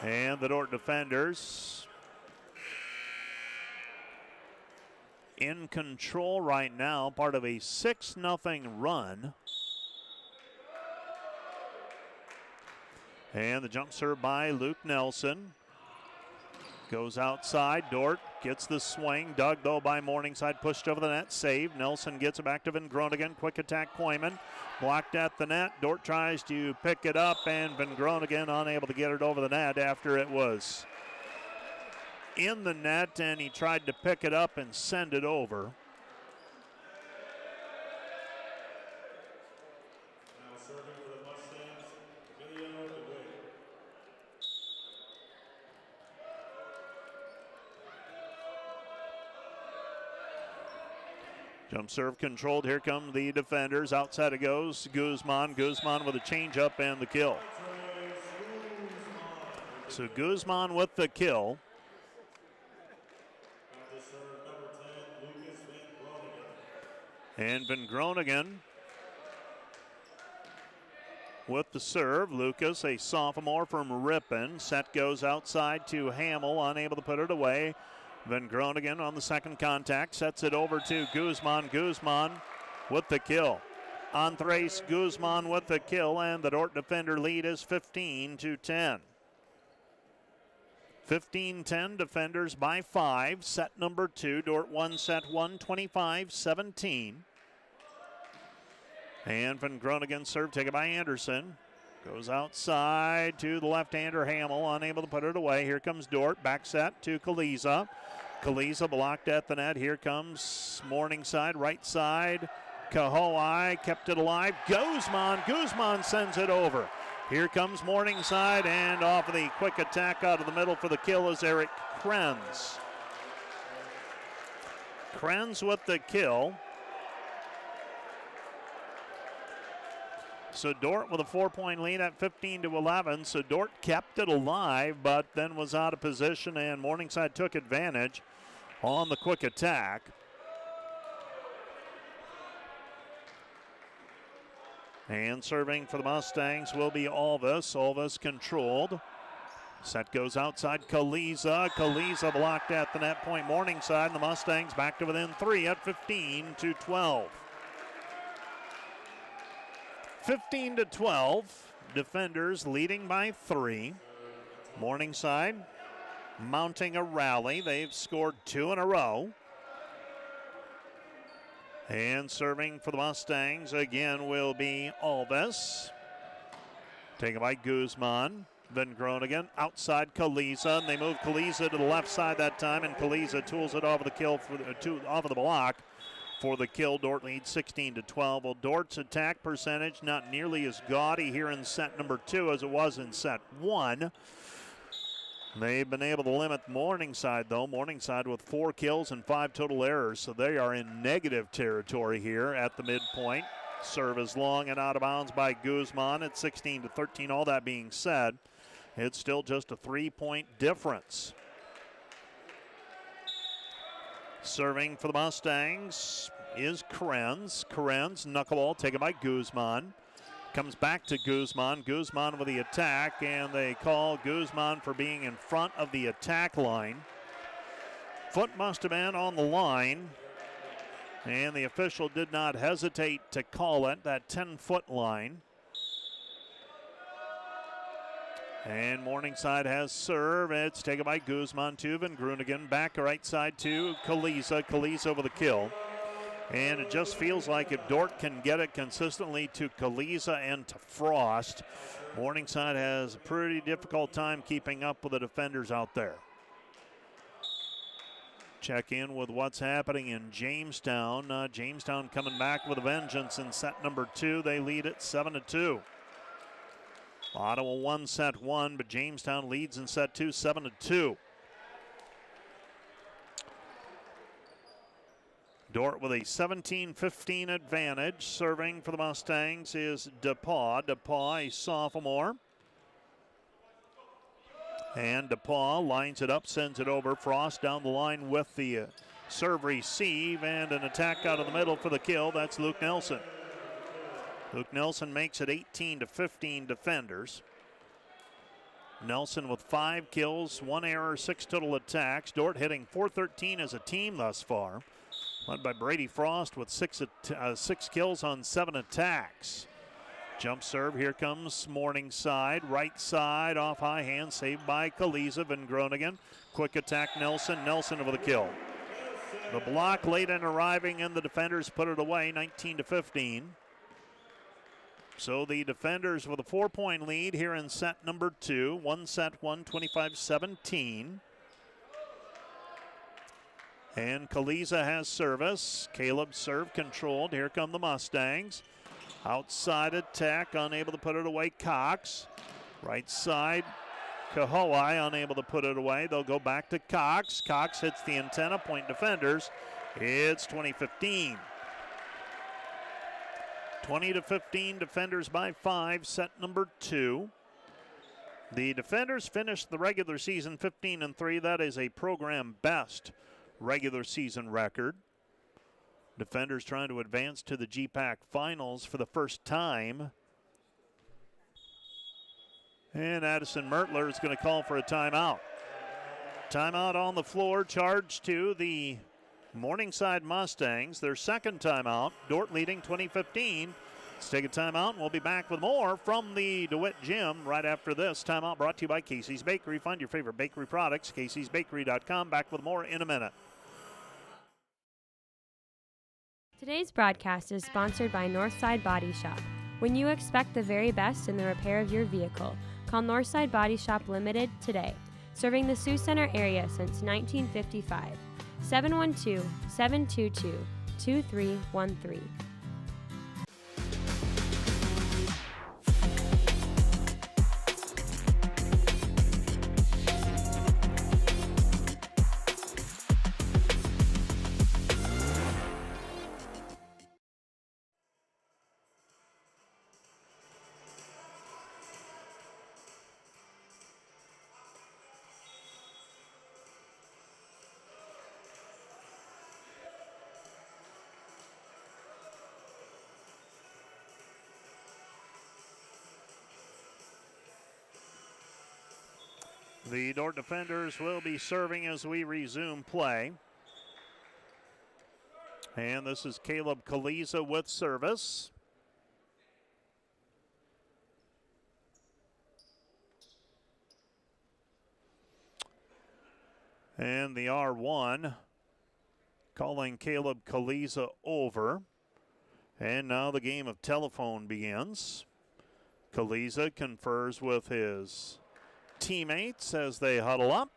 And the Dordt defenders in control right now, part of a 6-0 run. And the jump serve by Luke Nelson. Goes outside, Dordt gets the swing, dug though by Morningside, pushed over the net, saved. Nelson gets it back to Van Groningen, quick attack Koyman, blocked at the net. Dordt tries to pick it up and Van Groningen unable to get it over the net after it was in the net, and he tried to pick it up and send it over. Jump serve controlled. Here come the defenders. Outside it goes. Guzman. Guzman with a changeup and the kill. So Guzman with the kill. And Van Groningen with the serve. Lucas, a sophomore from Ripon. Set goes outside to Hamill, unable to put it away. Van Groningen on the second contact, sets it over to Guzman. Guzman with the kill. Andres Guzman with the kill, and the Dordt defender lead is 15-10. 15-10, defenders by 5. Set number 2, Dordt won set 1, 25-17. And Van Groningen serve taken by Anderson. Goes outside to the left-hander Hamill, unable to put it away. Here comes Dordt, back set to Kaliza. Kaliza blocked at the net. Here comes Morningside, right side. Kahoai kept it alive. Guzman sends it over. Here comes Morningside, and off of the quick attack out of the middle for the kill is Eric Krenz. Krenz with the kill. So Dordt with a 4-point lead at 15-11. So Dordt kept it alive, but then was out of position, and Morningside took advantage on the quick attack. And serving for the Mustangs will be Alvis. Alvis controlled. Set goes outside. Kaliza. Kaliza blocked at the net point. Morningside, and the Mustangs back to within 3 at 15-12. 15-12. Defenders leading by 3. Morningside mounting a rally. They've scored 2 in a row. And serving for the Mustangs again will be Alves. Taken by Guzman. Van Groningen outside Kaliza, and they move Kaliza to the left side that time, and Kaliza tools it off of the kill off of the block for the kill. Dordt leads 16-12. Well, Dordt's attack percentage not nearly as gaudy here in set number 2 as it was in set 1. They've been able to limit Morningside, though. Morningside with 4 kills and 5 total errors, so they are in negative territory here at the midpoint. Serve is long and out of bounds by Guzman at 16-13. All that being said, it's still just a 3-point difference. Serving for the Mustangs is Krenz. Krenz, knuckleball taken by Guzman. Comes back to Guzman. Guzman with the attack, and they call Guzman for being in front of the attack line. Foot must have been on the line, and the official did not hesitate to call it, that 10-foot line. And Morningside has serve. It's taken by Guzman to Van Groningen. Back right side to Kaliza. Kaliza with a kill. And it just feels like if Dordt can get it consistently to Kaliza and to Frost, Morningside has a pretty difficult time keeping up with the defenders out there. Check in with what's happening in Jamestown. Jamestown coming back with a vengeance in set number 2. They lead it 7-2. Ottawa won set 1, but Jamestown leads in set 2, 7-2. Dordt with a 17-15 advantage. Serving for the Mustangs is DePaul. DePaul, a sophomore. And DePaul lines it up, sends it over. Frost down the line with the serve receive, and an attack out of the middle for the kill. That's Luke Nelson. Luke Nelson makes it 18-15 defenders. Nelson with 5 kills, 1 error, 6 total attacks. Dordt hitting .413 as a team thus far. Led by Brady Frost with 6 kills on 7 attacks. Jump serve, here comes Morningside. Right side, off high hand, saved by Kaliza. Van Groningen. Quick attack, Nelson. Nelson with a kill. The block late in arriving, and the defenders put it away, 19-15. So the defenders with a 4-point lead here in set number 2. Set 1, 25-17. And Kaliza has service. Caleb serve controlled. Here come the Mustangs. Outside attack, unable to put it away. Cox. Right side, Kahoai unable to put it away. They'll go back to Cox. Cox hits the antenna, point defenders. It's 20-15. 20-15, defenders by 5, set number 2. The Defenders finished the regular season 15-3. That is a program best regular season record. Defenders trying to advance to the GPAC finals for the first time. And Addison Mertler is going to call for a timeout. Timeout on the floor, charged to the Morningside Mustangs. Their second timeout. Dordt leading 20-15. Let's take a timeout, and we'll be back with more from the DeWitt Gym right after this. Timeout brought to you by Casey's Bakery. Find your favorite bakery products, caseysbakery.com. Back with more in a minute. Today's broadcast is sponsored by Northside Body Shop. When you expect the very best in the repair of your vehicle, call Northside Body Shop Limited today. Serving the Sioux Center area since 1955. 712-722-2313. The Dordt Defenders will be serving as we resume play. And this is Caleb Kaliza with service. And the R1 calling Caleb Kaliza over. And now the game of telephone begins. Kaliza confers with his teammates as they huddle up.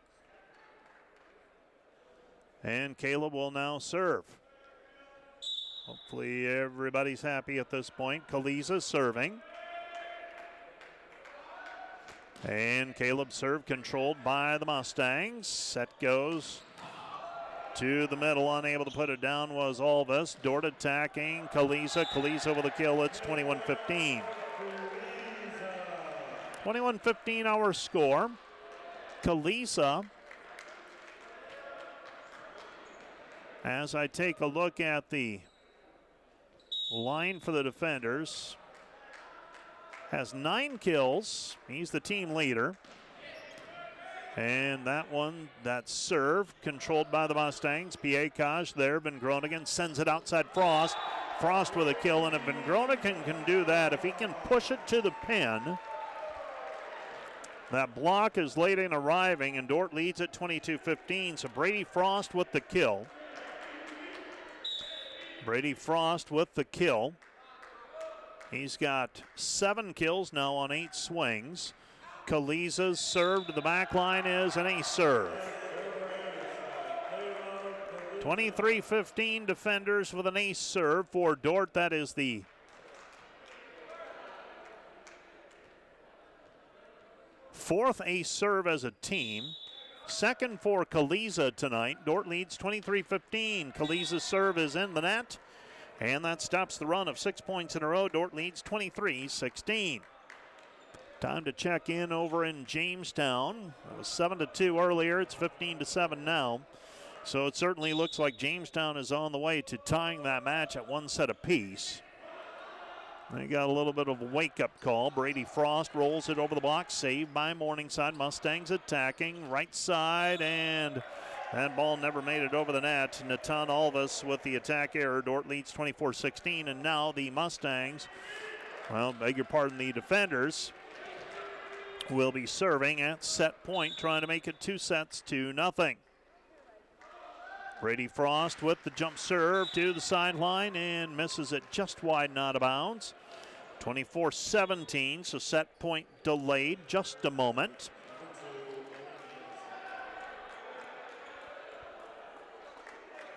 And Caleb will now serve. Hopefully everybody's happy at this point. Kaliza serving. And Caleb's serve controlled by the Mustangs. Set goes to the middle. Unable to put it down was Alvis. Dordt attacking Kaliza. Kaliza with a kill. It's 21-15. 21-15 our score. Kaliza, as I take a look at the line for the Defenders, has 9 kills. He's the team leader. And that one, that serve, controlled by the Mustangs. GPAC there. Van Groningen sends it outside Frost. Frost with a kill, and if Van Groningen can do that, if he can push it to the pin, that block is late in arriving, and Dordt leads at 22-15. So Brady Frost with the kill. Brady Frost with the kill. He's got 7 kills now on 8 swings. Kaliza's serve to the back line is an ace serve. 23-15 Defenders with an ace serve for Dordt. That is the fourth ace serve as a team. Second for Kaliza tonight. Dordt leads 23-15. Kaliza's serve is in the net, and that stops the run of 6 points in a row. Dordt leads 23-16. Time to check in over in Jamestown. It was 7-2 earlier. It's 15-7 now. So it certainly looks like Jamestown is on the way to tying that match at 1 set apiece. They got a little bit of a wake-up call. Brady Frost rolls it over the block, saved by Morningside. Mustangs attacking right side, and that ball never made it over the net. Natan Alvis with the attack error. Dordt leads 24-16, and now the Mustangs, well, beg your pardon, the Defenders will be serving at set point, trying to make it 2-0. Brady Frost with the jump serve to the sideline and misses it just wide and out of bounds. 24-17, so set point delayed just a moment.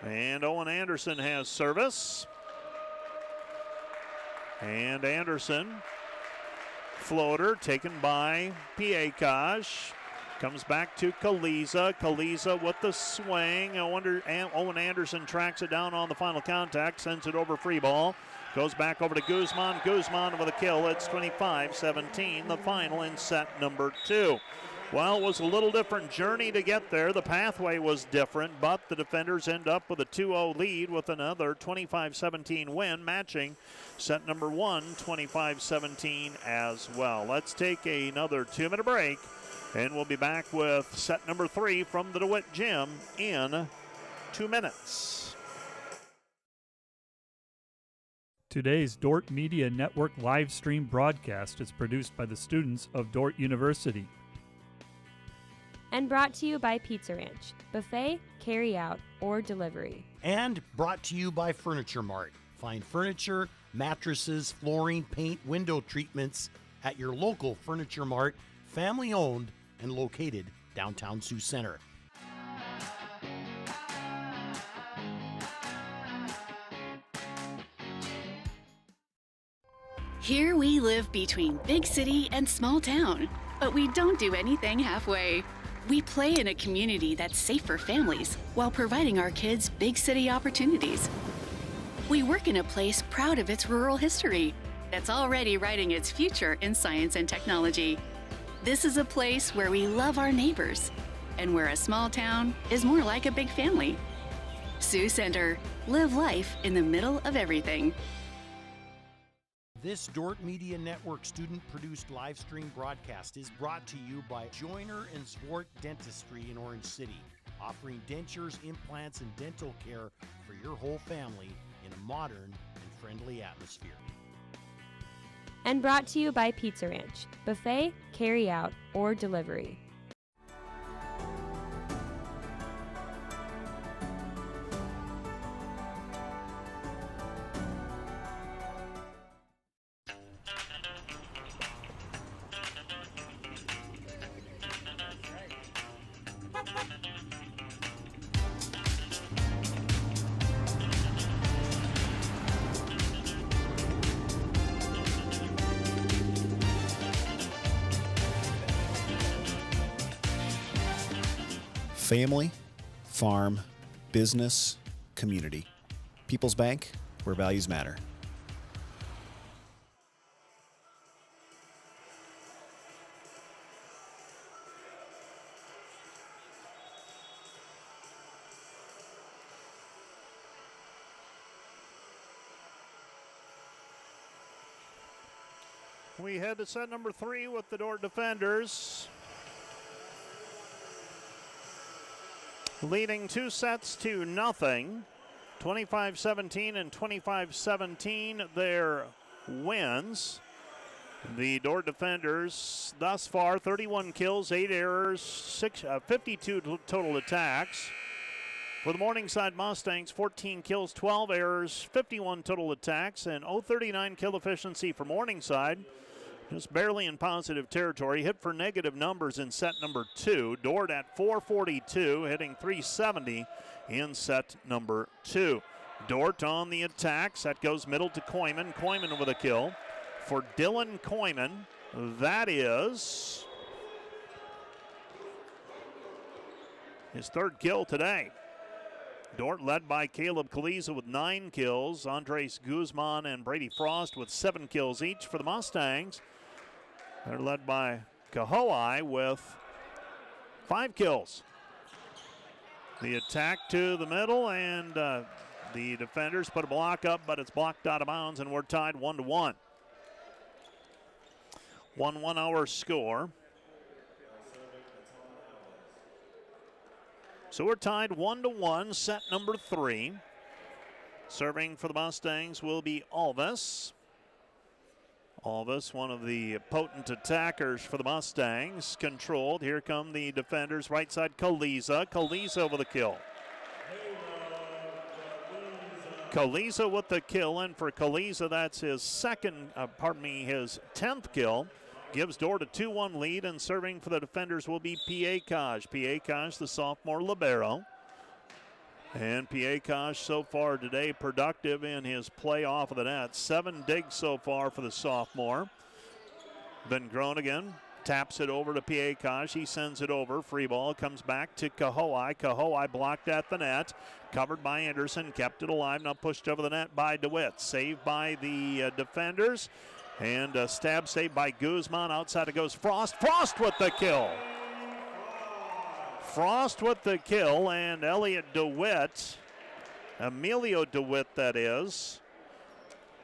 And Owen Anderson has service. And Anderson, floater taken by GPAC. Comes back to Kaliza. Kaliza with the swing. Owen Anderson tracks it down on the final contact, sends it over free ball. Goes back over to Guzman. Guzman with a kill. It's 25-17, the final in set number 2. Well, it was a little different journey to get there. The pathway was different, but the defenders end up with a 2-0 lead with another 25-17 win, matching set number 1, 25-17 as well. Let's take another 2-minute break, and we'll be back with set number 3 from the DeWitt Gym in 2 minutes. Today's Dordt Media Network live stream broadcast is produced by the students of Dordt University. And brought to you by Pizza Ranch, buffet, carry out, or delivery. And brought to you by Furniture Mart. Find furniture, mattresses, flooring, paint, window treatments at your local Furniture Mart, family owned and located downtown Sioux Center. Here we live between big city and small town, but we don't do anything halfway. We play in a community that's safe for families while providing our kids big city opportunities. We work in a place proud of its rural history that's already writing its future in science and technology. This is a place where we love our neighbors and where a small town is more like a big family. Sioux Center, live life in the middle of everything. This Dordt Media Network student-produced live stream broadcast is brought to you by Joyner and Zwart Dentistry in Orange City, offering dentures, implants, and dental care for your whole family in a modern and friendly atmosphere. And brought to you by Pizza Ranch, buffet, carry out, or delivery. Family, farm, business, community. People's Bank, where values matter. We head to set number 3 with the Dordt defenders, leading 2 sets to nothing. 25-17 and 25-17 their wins. The Dordt defenders thus far 31 kills, 8 errors, 52 total attacks. For the Morningside Mustangs, 14 kills, 12 errors, 51 total attacks, and 0.39 kill efficiency for Morningside. Just barely in positive territory. Hit for negative numbers in set number 2. Dordt at 442, hitting 370 in set number 2. Dordt on the attacks. That goes middle to Koyman. Koyman with a kill. For Dylan Koyman, that is his 3rd kill today. Dordt led by Caleb Kaliza with 9 kills. Andres Guzman and Brady Frost with 7 kills each. For the Mustangs, they're led by Kahoai with 5 kills. The attack to the middle, and the defenders put a block up, but it's blocked out of bounds, and we're tied 1-1. 1-1 our score. So we're tied 1-1, set number 3. Serving for the Mustangs will be Alvis. Alvis, one of the potent attackers for the Mustangs, controlled. Here come the defenders. Right side, Kaliza. Kaliza with a kill. Kaliza with the kill, and for Kaliza, that's his his 10th kill. Gives Dordt a 2-1 lead, and serving for the defenders will be Piekaj. Piekaj, the sophomore libero. And Piekaj so far today productive in his play off of the net. 7 digs so far for the sophomore. Ben Groningen Taps it over to Piekaj. He sends it over. Free ball comes back to Kahoai. Kahoai blocked at the net. Covered by Anderson. Kept it alive. Now pushed over the net by DeWitt. Saved by the defenders. And a stab saved by Guzman. Outside it goes Frost. Frost with the kill. Frost with the kill. And Elliot DeWitt, Emilio DeWitt that is,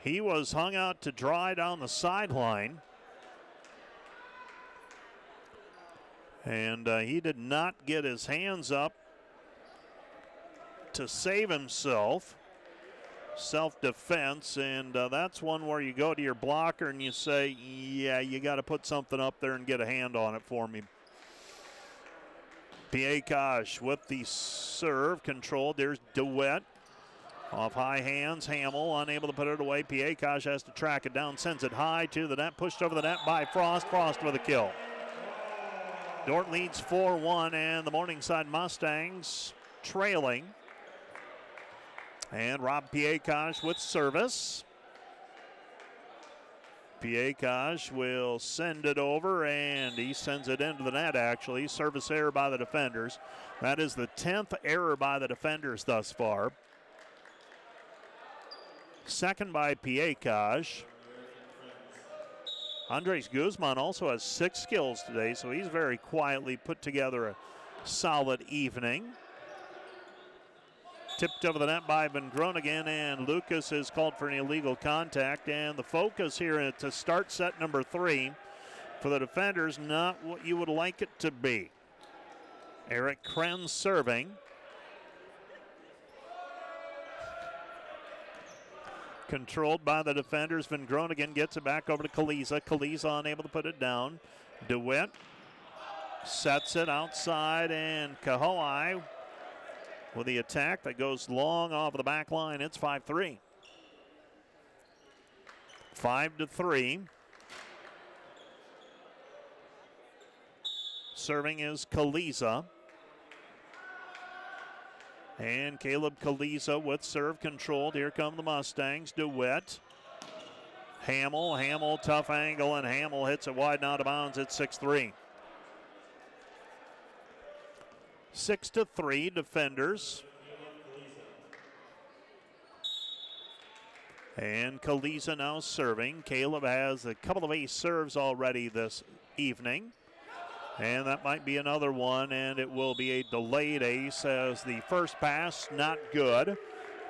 he was hung out to dry down the sideline. And he did not get his hands up to save himself. Self-defense, and that's one where you go to your blocker and you say, yeah, you got to put something up there and get a hand on it for me. Piekaj with the serve controlled. There's DeWitt. Off high hands, Hamill unable to put it away. Piekaj has to track it down, sends it high to the net, pushed over the net by Frost. Frost with a kill. Dordt leads 4-1, and the Morningside Mustangs trailing. And Rob Piekaj with service. Piekaj will send it over, and he sends it into the net, actually. Service error by the defenders. That is the 10th error by the defenders thus far. Second by Piekaj. Andres Guzman also has 6 kills today, so he's very quietly put together a solid evening. Tipped over the net by Van Groningen, and Lucas is called for an illegal contact. And the focus here to start set number 3 for the defenders, not what you would like it to be. Eric Krenz serving. Controlled by the defenders. Van Groningen gets it back over to Kaliza. Kaliza unable to put it down. DeWitt sets it outside, and Kahoai with the attack that goes long off of the back line. It's 5-3. 5-3. Serving is Kaliza. And Caleb Kaliza with serve controlled. Here come the Mustangs. DeWitt. Hamill, tough angle, and Hamill hits it wide and out of bounds. It's 6-3. 6-3 defenders. And Kaliza now serving. Caleb has a couple of ace serves already this evening. And that might be another one, and it will be a delayed ace as the first pass, not good.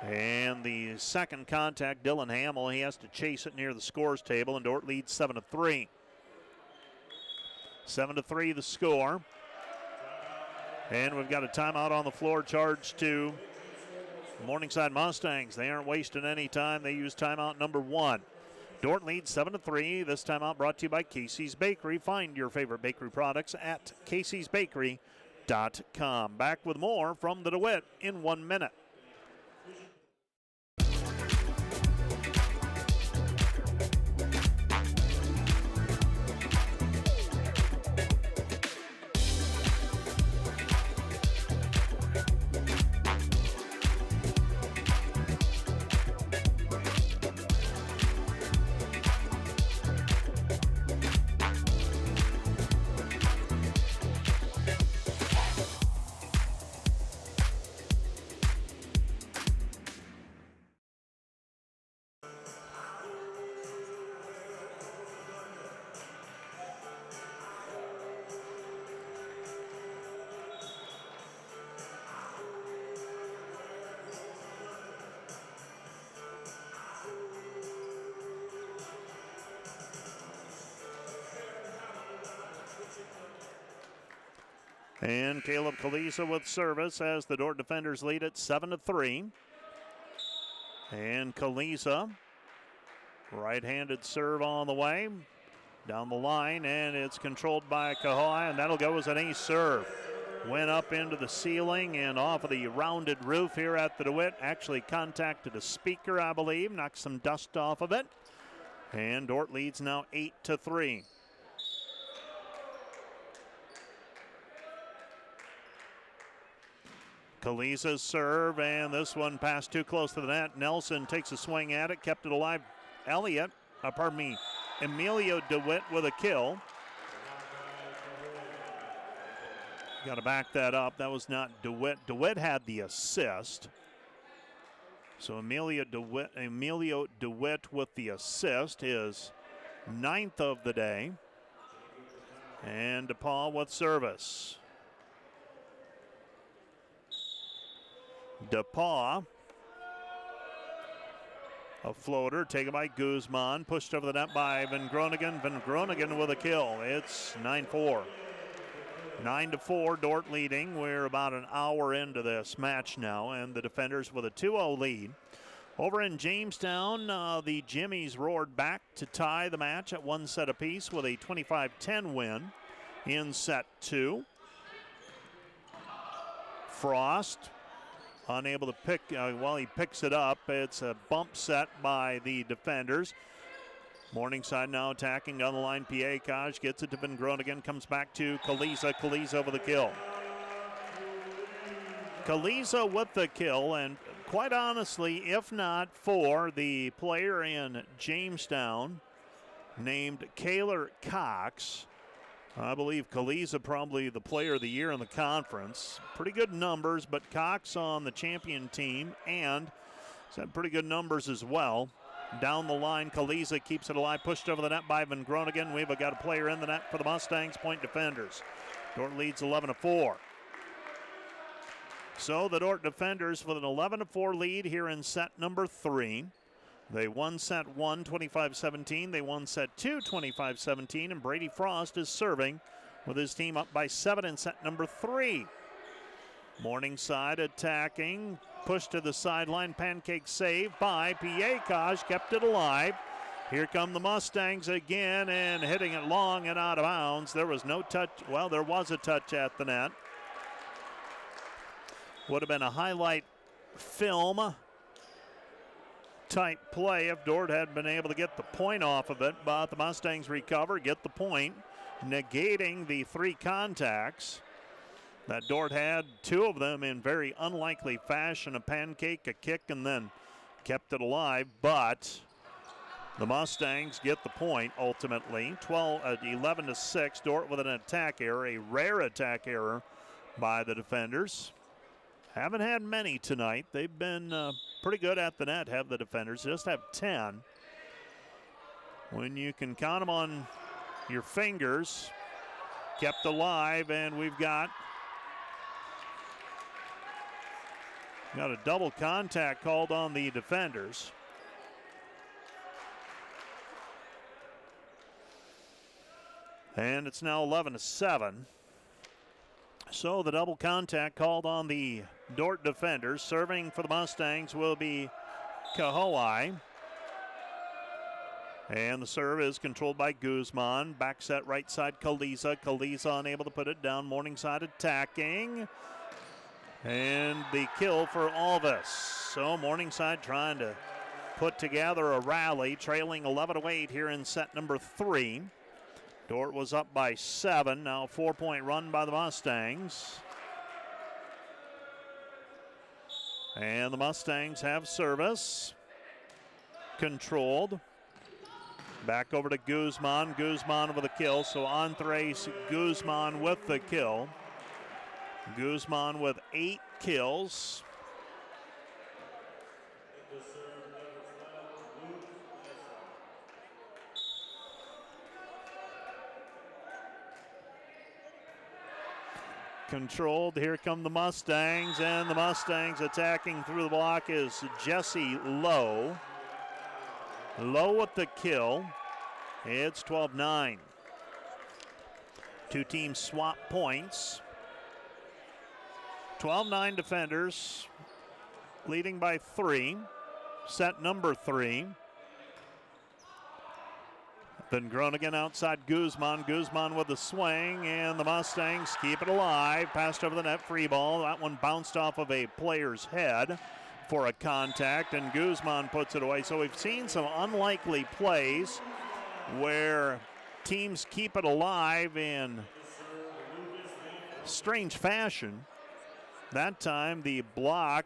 And the second contact, Dylan Hamill, he has to chase it near the scores table, and Dordt leads 7-3. 7-3 the score. And we've got a timeout on the floor charged to Morningside Mustangs. They aren't wasting any time. They use timeout number 1. Dordt leads 7-3. This timeout brought to you by Casey's Bakery. Find your favorite bakery products at caseysbakery.com. Back with more from the DeWitt in 1 minute. And Caleb Kaliza with service as the Dordt defenders lead it 7-3. And Kaliza, right-handed serve on the way, down the line, and it's controlled by Kahoai, and that'll go as an ace serve. Went up into the ceiling and off of the rounded roof here at the DeWitt. Actually contacted a speaker, I believe, knocked some dust off of it. And Dordt leads now 8-3. Kaliza's serve, and this one passed too close to the net. Nelson takes a swing at it, kept it alive. Emilio DeWitt with a kill. Got to back that up. That was not DeWitt. DeWitt had the assist. So Emilio DeWitt with the assist, his 9th of the day. And DePaul with service. DePaul, a floater taken by Guzman, pushed over the net by Van Groningen. Van Groningen with a kill. It's 9-4. 9-4, Dordt leading. We're about an hour into this match now, and the defenders with a 2-0 lead. Over in Jamestown, the Jimmies roared back to tie the match at 1 set apiece with a 25-10 win in set 2. Frost unable to pick, while he picks it up, it's a bump set by the defenders. Morningside now attacking down the line. Piekaj gets it to Van Groningen, comes back to Kaliza. Kaliza with the kill. Kaliza with the kill, and quite honestly, if not for the player in Jamestown named Kaylor Cox, I believe Kaliza probably the player of the year in the conference. Pretty good numbers, but Cox on the champion team and he's had pretty good numbers as well. Down the line, Kaliza keeps it alive, pushed over the net by Van Groningen. We've got a player in the net for the Mustangs, point defenders. Dordt leads 11-4. So the Dordt defenders with an 11-4 lead here in set number 3. They won set 1, 25-17. They won set 2, 25-17. And Brady Frost is serving with his team up by 7 in set number 3. Morningside attacking. Push to the sideline. Pancake save by Piekaj. Kept it alive. Here come the Mustangs again and hitting it long and out of bounds. There was no touch. Well, there was a touch at the net. Would have been a highlight film type play if Dordt had been able to get the point off of it, but the Mustangs recover, get the point, negating the 3 contacts that Dordt had, 2 of them in very unlikely fashion, a pancake, a kick, and then kept it alive, but the Mustangs get the point ultimately. 11-6, Dordt with an attack error, a rare attack error by the defenders. Haven't had many tonight. They've been pretty good at the net, have the defenders. Just have 10. When you can count them on your fingers, kept alive, and we've got a double contact called on the defenders. And it's now 11-7. So the double contact called on the Dordt defenders. Serving for the Mustangs will be Kahoai. And the serve is controlled by Guzman. Back set right side, Kaliza. Kaliza unable to put it down. Morningside attacking. And the kill for Alvis. So Morningside trying to put together a rally, trailing 11-8 here in set number 3. Dordt was up by 7. Now a 4-point run by the Mustangs. And the Mustangs have service. Controlled. Back over to Guzman. Guzman with a kill. So Andres Guzman with the kill. Guzman with 8 kills. Controlled. Here come the Mustangs, and the Mustangs attacking through the block is Jesse Lowe. Lowe with the kill. It's 12-9. 2 teams swap points. 12-9 defenders, leading by 3. Set number 3. Then Groningen outside Guzman. Guzman with the swing, and the Mustangs keep it alive. Passed over the net, free ball. That one bounced off of a player's head for a contact, and Guzman puts it away. So we've seen some unlikely plays where teams keep it alive in strange fashion. That time the block,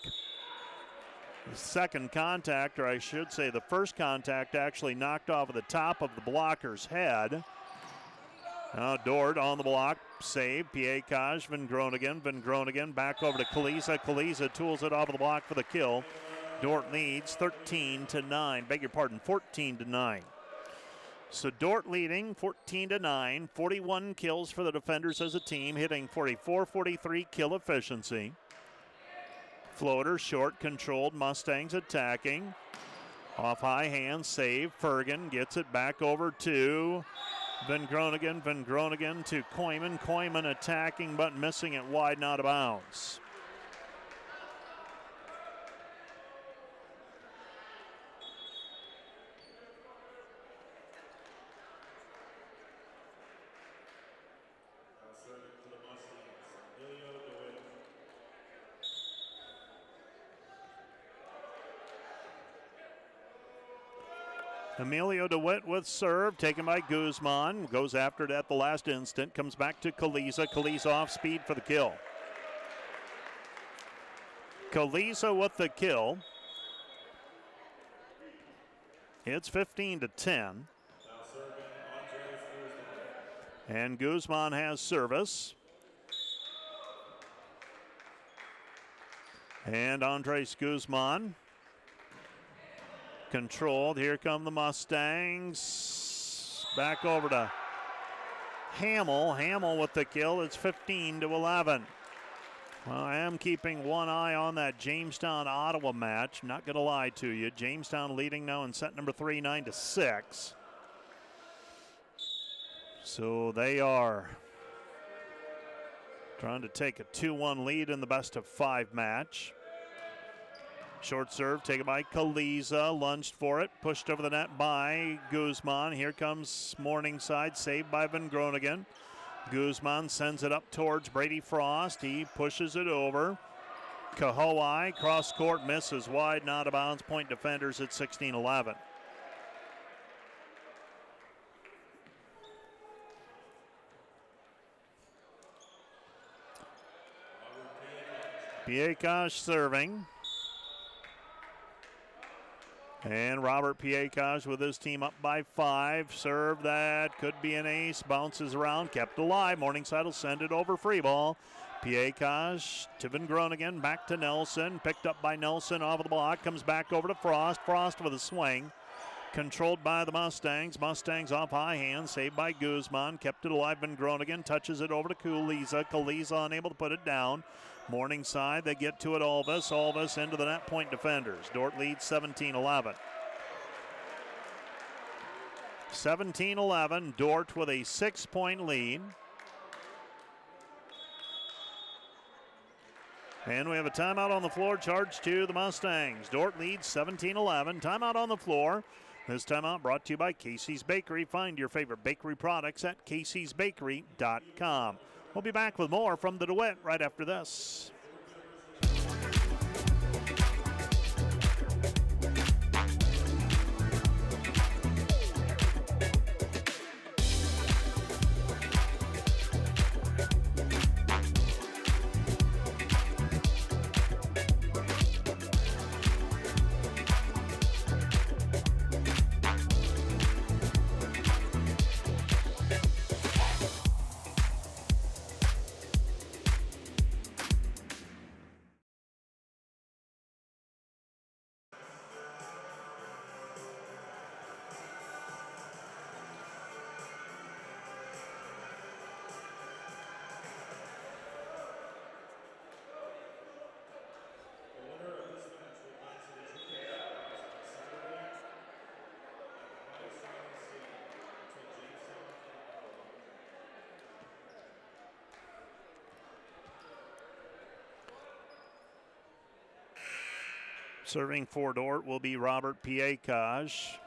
the second contact, or I should say the first contact, actually knocked off of the top of the blocker's head. Now Dordt on the block, save. Piekaj, Van Groningen back over to Kaliza. Kaliza tools it off of the block for the kill. Dordt leads 13-9. Beg your pardon, 14-9. So Dordt leading 14-9. 41 kills for the defenders as a team, hitting 44-43 kill efficiency. Floater short, controlled. Mustangs attacking. Off high hand, save. Fergan gets it back over to Van Groningen to Koyman. Koyman attacking but missing it wide and out of bounds. Emilio DeWitt with serve, taken by Guzman. Goes after it at the last instant. Comes back to Kaliza. Kaliza off speed for the kill. Kaliza with the kill. It's 15-10. And Guzman has service. And Andres Guzman. Controlled. Here come the Mustangs. Back over to Hamill. Hamill with the kill. It's 15-11. Well, I am keeping one eye on that Jamestown-Ottawa match. Not going to lie to you. Jamestown leading now in set number 3, 9-6. So they are trying to take a 2-1 lead in the best-of-5 match. Short serve taken by Kaliza, lunged for it, pushed over the net by Guzman. Here comes Morningside, saved by Van Groningen. Guzman sends it up towards Brady Frost. He pushes it over. Kahowai, cross court, misses wide, not out of bounds. Point defenders at 16-11. Piekaj serving. And Robert Piekaj with his team up by 5. Serve that could be an ace. Bounces around, kept alive. Morningside will send it over free ball. Piekaj to Van Groningen, back to Nelson. Picked up by Nelson off of the block. Comes back over to Frost. Frost with a swing. Controlled by the Mustangs. Mustangs off high hand. Saved by Guzman. Kept it alive. Van Groningen touches it over to Kaliza. Kaliza unable to put it down. Morningside, they get to it. Alvis into the net. Point defenders. Dordt leads 17-11. 17-11. Dordt with a 6-point lead. And we have a timeout on the floor charged to the Mustangs. Dordt leads 17-11. Timeout on the floor. This timeout brought to you by Casey's Bakery. Find your favorite bakery products at caseysbakery.com. We'll be back with more from the DeWitt right after this. Serving for Dordt will be Robert Piekaj.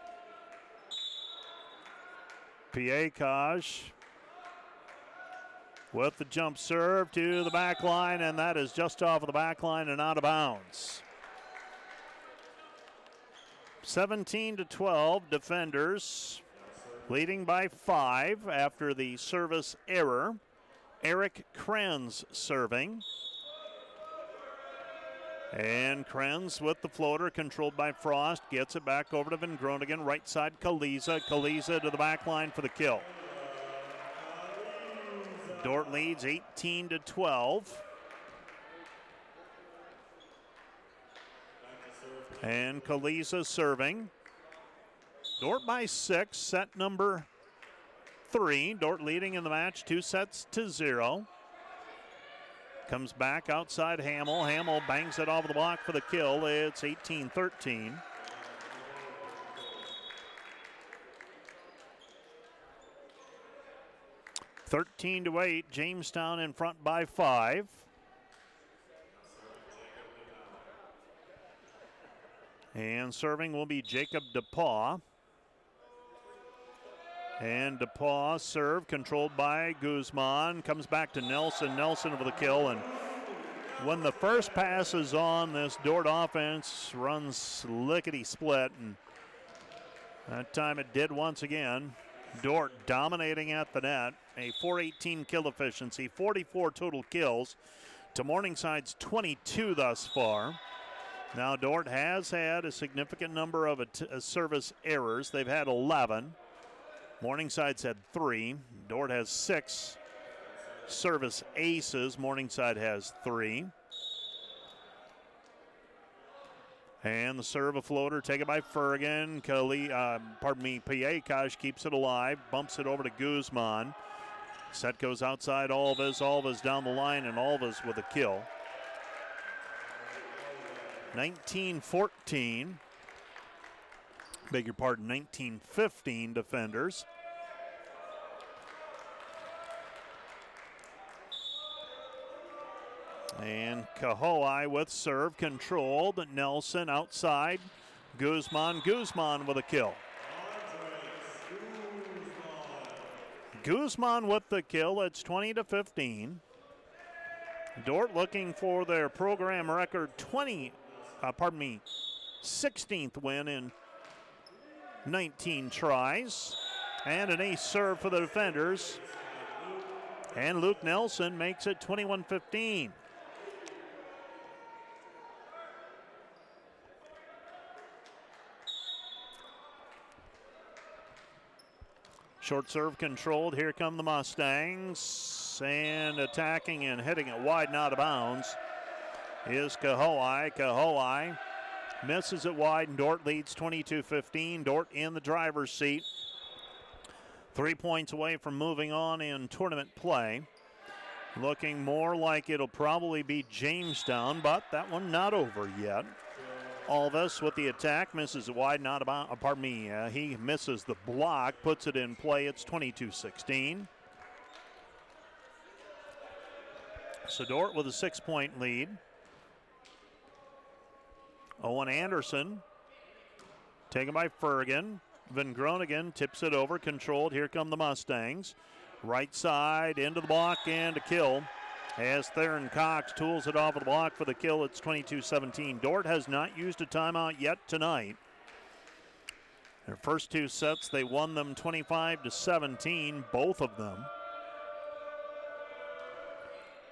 Piekaj with the jump serve to the back line, and that is just off of the back line and out of bounds. 17-12, defenders leading by 5 after the service error. Eric Krenz serving. And Krenz with the floater, controlled by Frost, gets it back over to Van Groningen. Right side, Kaliza. Kaliza to the back line for the kill. Dordt leads 18-12. And Kaliza serving. Dordt by 6, set number 3. Dordt leading in the match 2-0. Comes back outside Hamill. Hamill bangs it off the block for the kill. It's 18-13. to 8, Jamestown in front by 5. And serving will be Jacob DePaw. And DePaw serve controlled by Guzman. Comes back to Nelson. Nelson for the kill. And when the first pass is on, this Dordt offense runs lickety-split. And that time it did once again. Dordt dominating at the net. A .418 kill efficiency. 44 total kills to Morningside's 22 thus far. Now Dordt has had a significant number of service errors. They've had 11. Morningside's had 3. Dordt has 6 service aces. Morningside has 3. And the serve a floater taken by Fergan. Piekaj keeps it alive, bumps it over to Guzman. Set goes outside Alves. Alves down the line, and Alves with a kill. 19-14. Beg your pardon, 19-15 defenders. And Kahoai with serve controlled. Nelson outside. Guzman with a kill. Guzman with the kill. It's 20-15. Dordt looking for their program record 16th win in 19 tries. And an ace serve for the defenders. And Luke Nelson makes it 21-15. Short serve controlled. Here come the Mustangs. And attacking and hitting it wide and out of bounds is Kahoai. Kahoai misses it wide, and Dordt leads 22-15. Dordt in the driver's seat. 3 points away from moving on in tournament play. Looking more like it'll probably be Jamestown, but that one not over yet. Alves with the attack, misses it wide, not about, he misses the block, puts it in play. It's 22-16. So Dordt with a 6-point lead. Owen Anderson, taken by Fergan. Van Groningen tips it over, controlled. Here come the Mustangs. Right side, into the block, and a kill. As Theron Cox tools it off of the block for the kill, it's 22-17. Dordt has not used a timeout yet tonight. Their first 2 sets, they won them 25-17, both of them.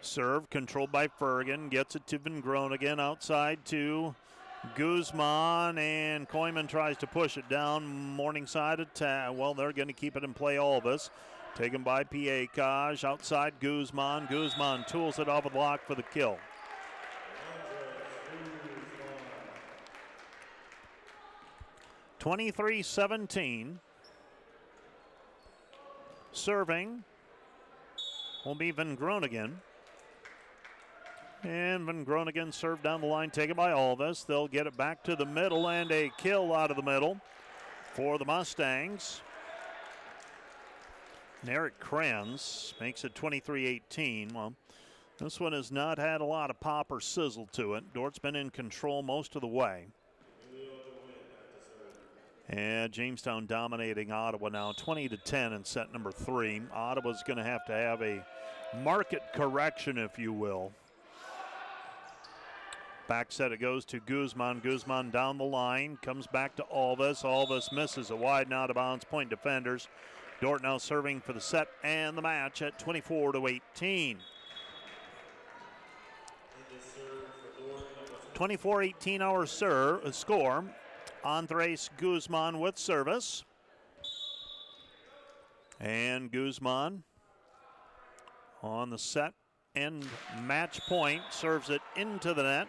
Serve controlled by Fergan, gets it to Van Groningen, outside to Guzman, and Koyman tries to push it down. Morningside attack. Well, they're going to keep it in play, Alves. Taken by Piekaj, outside Guzman. Guzman tools it off the block for the kill. (23-17). Serving will be Van Groningen. And Van Groningen served down the line, taken by Alves. They'll get it back to the middle, and a kill out of the middle for the Mustangs. And Eric Kranz makes it 23-18. Well, this one has not had a lot of pop or sizzle to it. Dort's been in control most of the way. And Jamestown dominating Ottawa now 20-10 in set number 3. Ottawa's going to have a market correction, if you will. Back set it goes to Guzman. Guzman down the line, comes back to Alves. Alves misses a wide and out of bounds. Point defenders. Dordt now serving for the set and the match at 24-18. 24-18 our score. Andres Guzman with service. And Guzman on the set and match point. Serves it into the net.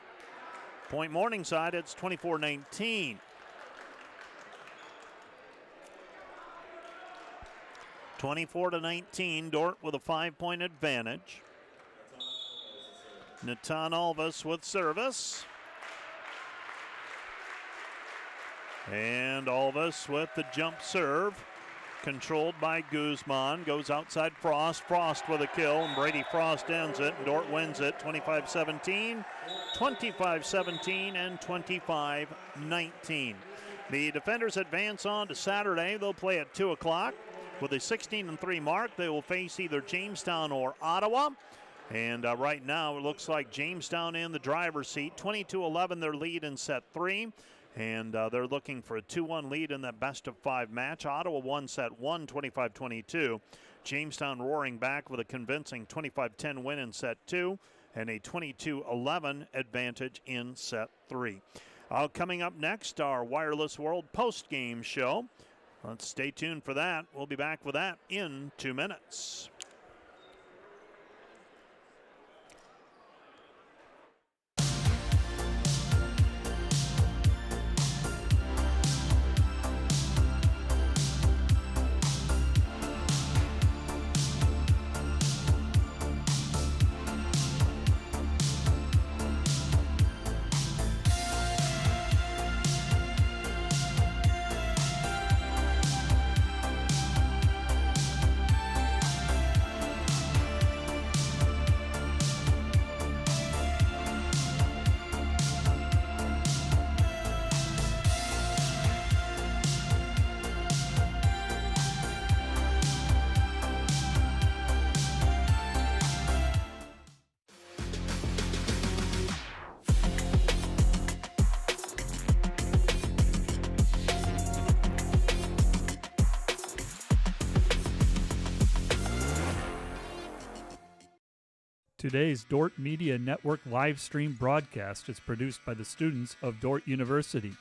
Point Morningside, it's 24-19. 24-19, Dordt with a 5-point advantage. Natan Alves with service. And Alves with the jump serve. Controlled by Guzman. Goes outside Frost. Frost with a kill, and Brady Frost ends it. Dordt wins it 25-17, 25-17, and 25-19. The defenders advance on to Saturday. They'll play at 2 o'clock. With a 16-3 mark, they will face either Jamestown or Ottawa. And right now, it looks like Jamestown in the driver's seat. 22-11 their lead in set 3. And they're looking for a 2-1 lead in that best-of-5 match. Ottawa won set 1, 25-22. Jamestown roaring back with a convincing 25-10 win in set 2 and a 22-11 advantage in set 3. Coming up next, our Wireless World post-game show. Let's stay tuned for that. We'll be back with that in 2 minutes. Today's Dordt Media Network live stream broadcast is produced by the students of Dordt University.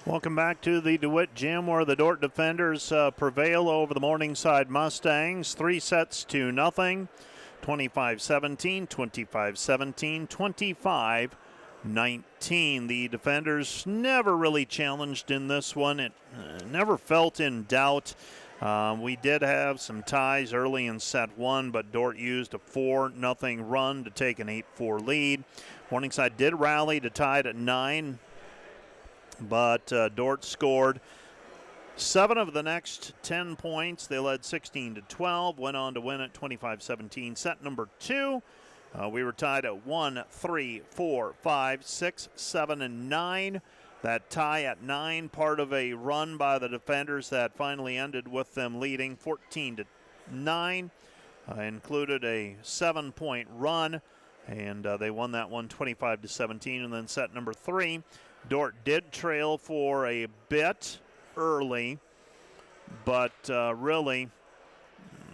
Welcome back to the DeWitt Gym, where the Dordt defenders prevail over the Morningside Mustangs. 3 sets to nothing. 25-17, 25-17, 25-19. The defenders never really challenged in this one. It never felt in doubt. We did have some ties early in set 1, but Dordt used a 4-0 run to take an 8-4 lead. Morningside did rally to tie it at 9. But Dordt scored 7 of the next 10 points. They led 16-12, went on to win at 25-17. Set number 2, we were tied at 1, 3, 4, 5, 6, 7, and 9. That tie at 9, part of a run by the defenders that finally ended with them leading 14-9. Included a 7-point run, and they won that one 25-17. And then set number 3, Dordt did trail for a bit early, but really,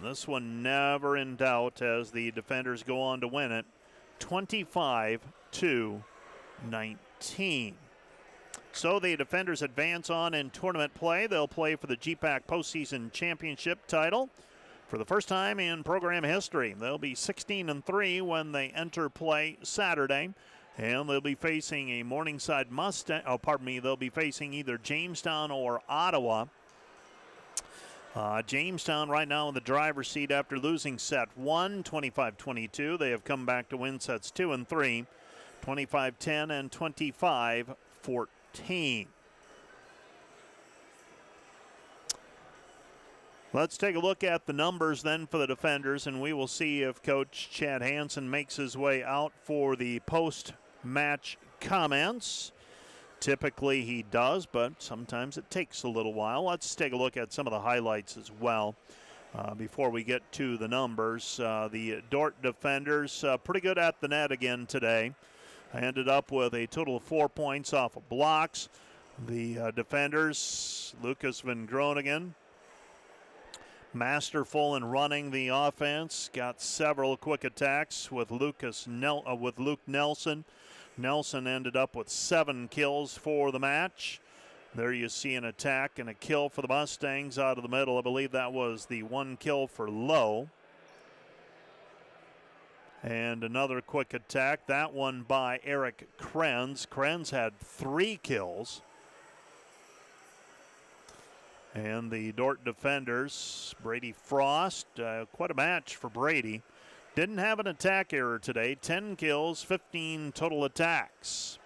this one never in doubt as the defenders go on to win it 25-19. So the defenders advance on in tournament play. They'll play for the GPAC postseason championship title for the first time in program history. They'll be 16-3 when they enter play Saturday, and they'll be facing a Morningside Mustang. They'll be facing either Jamestown or Ottawa. Jamestown right now in the driver's seat after losing set 1, 25-22. They have come back to win sets 2 and 3, 25-10 and 25-14. Let's take a look at the numbers then for the defenders, and we will see if Coach Chad Hansen makes his way out for the post-match comments. Typically he does, but sometimes it takes a little while. Let's take a look at some of the highlights as well before we get to the numbers. The Dordt defenders pretty good at the net again today. I ended up with a total of 4 points off of blocks. The defenders, Lucas Van Groningen, masterful in running the offense. Got several quick attacks with Luke Nelson. Nelson ended up with 7 kills for the match. There you see an attack and a kill for the Mustangs out of the middle. I believe that was the 1 kill for Lowe. And another quick attack, that one by Eric Krenz. Krenz had 3 kills. And the Dordt defenders, Brady Frost, quite a match for Brady. Didn't have an attack error today, 10 kills, 15 total attacks.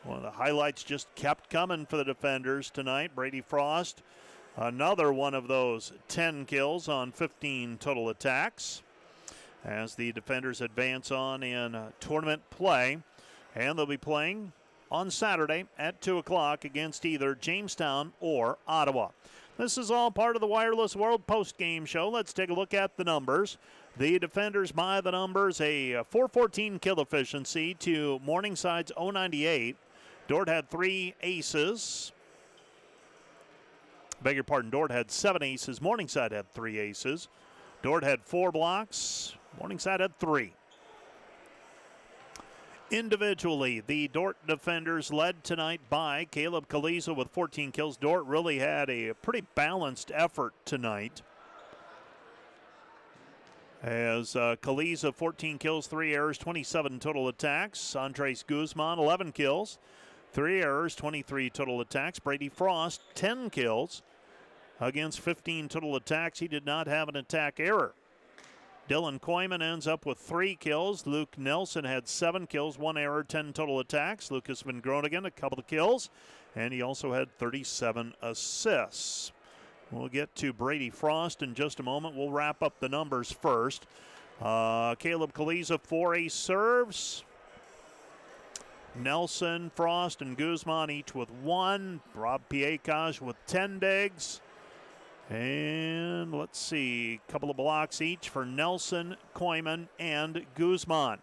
One of the highlights just kept coming for the defenders tonight. Brady Frost, another one of those 10 kills on 15 total attacks as the defenders advance on in tournament play. And they'll be playing on Saturday at 2 o'clock against either Jamestown or Ottawa. This is all part of the Wireless World post-game show. Let's take a look at the numbers. The defenders by the numbers, a 414 kill efficiency to Morningside's 098. Dordt had 3 aces. Beg your pardon, Dordt had 7 aces. Morningside had 3 aces. Dordt had 4 blocks. Morningside had 3. Individually, the Dordt defenders led tonight by Caleb Kaliza with 14 kills. Dordt really had a pretty balanced effort tonight, as Kaliza 14 kills, 3 errors, 27 total attacks. Andres Guzman 11 kills, 3 errors, 23 total attacks. Brady Frost 10 kills against 15 total attacks. He did not have an attack error. Dylan Koyman ends up with 3 kills. Luke Nelson had 7 kills, 1 error, 10 total attacks. Lucas Van Groningen, a couple of kills, and he also had 37 assists. We'll get to Brady Frost in just a moment. We'll wrap up the numbers first. Caleb Kaliza, 4 ace serves. Nelson, Frost, and Guzman each with 1. Rob Piekaj with 10 digs. And let's see, a couple of blocks each for Nelson, Koyman, and Guzman.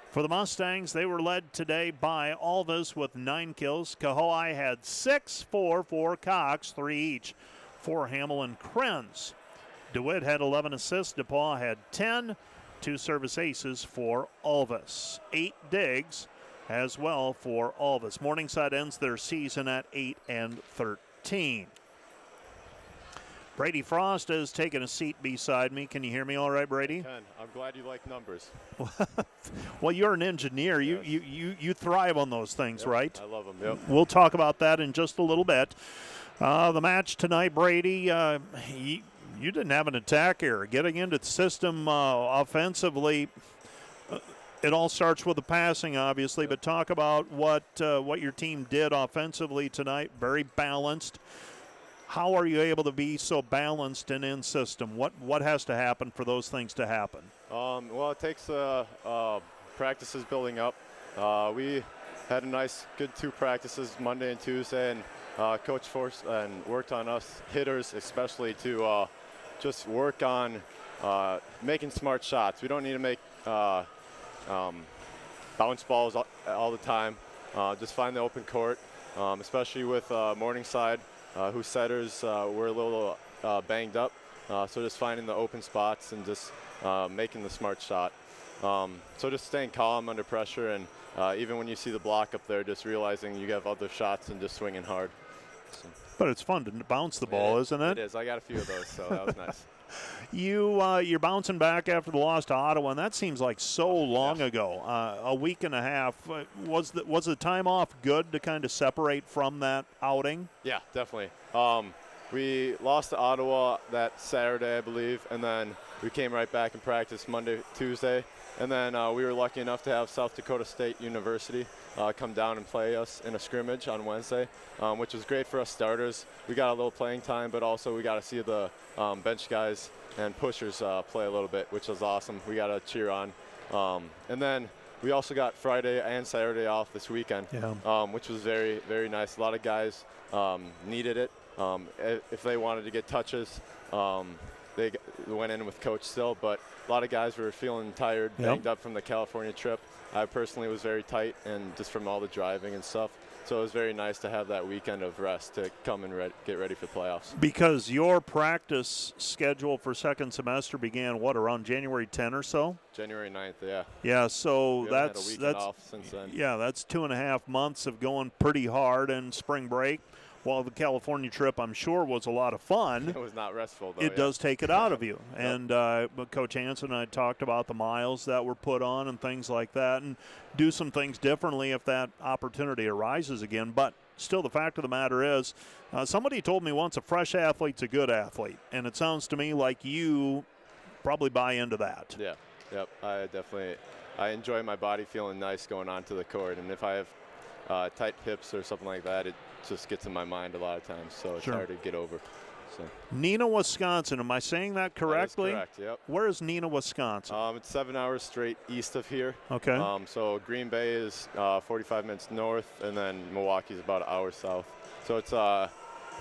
For the Mustangs, they were led today by Alvis with 9 kills. Kahoai had 6, 4 for Cox, 3 each for Hamill and Krenz. DeWitt had 11 assists. DePaul had 10, 2 service aces for Alvis. 8 digs as well for Alvis. Morningside ends their season at 8-13. Brady Frost has taken a seat beside me. Can you hear me all right, Brady? I can. I'm glad you like numbers. Well, you're an engineer. Yes. You thrive on those things, Yep, right? I love them, yep. We'll talk about that in just a little bit. The match tonight, Brady, you didn't have an attack error. Getting into the system offensively, it all starts with the passing, obviously, Yep. but talk about what your team did offensively tonight. Very balanced. How are you able to be so balanced and in system? What has to happen for those things to happen? Well, it takes practices building up. We had a nice, good 2 practices Monday and Tuesday, and Coach forced and worked on us hitters especially to just work on making smart shots. We don't need to make bounce balls all the time. Just find the open court, especially with Morningside. whose setters were a little banged up. So just finding the open spots and just making the smart shot. So just staying calm under pressure, and even when you see the block up there, just realizing you have other shots and just swinging hard. So. But it's fun to bounce the ball, isn't it? It is. I got a few of those, so that was nice. You're bouncing back after the loss to Ottawa, and that seems like so long ago, a week and a half. Was the time off good to kind of separate from that outing? Yeah, definitely. We lost to Ottawa that Saturday, I believe, and then we came right back and practiced Monday, Tuesday, and then we were lucky enough to have South Dakota State University come down and play us in a scrimmage on Wednesday, which was great for us starters. We got a little playing time, but also we got to see the bench guys and pushers play a little bit, which was awesome. We got to cheer on. And then we also got Friday and Saturday off this weekend, which was very, very nice. A lot of guys needed it. If they wanted to get touches, they went in with coach still, but a lot of guys were feeling tired, banged up from the California trip. I personally was very tight, and just from all the driving and stuff. So it was very nice to have that weekend of rest to come and get ready for playoffs. Because your practice schedule for second semester began, around January 10 or so? January 9th, yeah. Yeah, so that's off since then. Yeah, that's 2.5 months of going pretty hard, and spring break. While the California trip, I'm sure, was a lot of fun. It was not restful, though. It does take it out of you. And Coach Hansen and I talked about the miles that were put on and things like that, and do some things differently if that opportunity arises again. But still, the fact of the matter is, somebody told me once, a fresh athlete's a good athlete. And it sounds to me like you probably buy into that. Yeah, yep. I enjoy my body feeling nice going onto the court. And if I have tight hips or something like that, it just gets in my mind a lot of times, so it's hard to get over. So. Neenah, Wisconsin. Am I saying that correctly? That is correct, yep. Where is Neenah, Wisconsin? It's 7 hours straight east of here. Okay. So Green Bay is 45 minutes north, and then Milwaukee's about an hour south. So it's are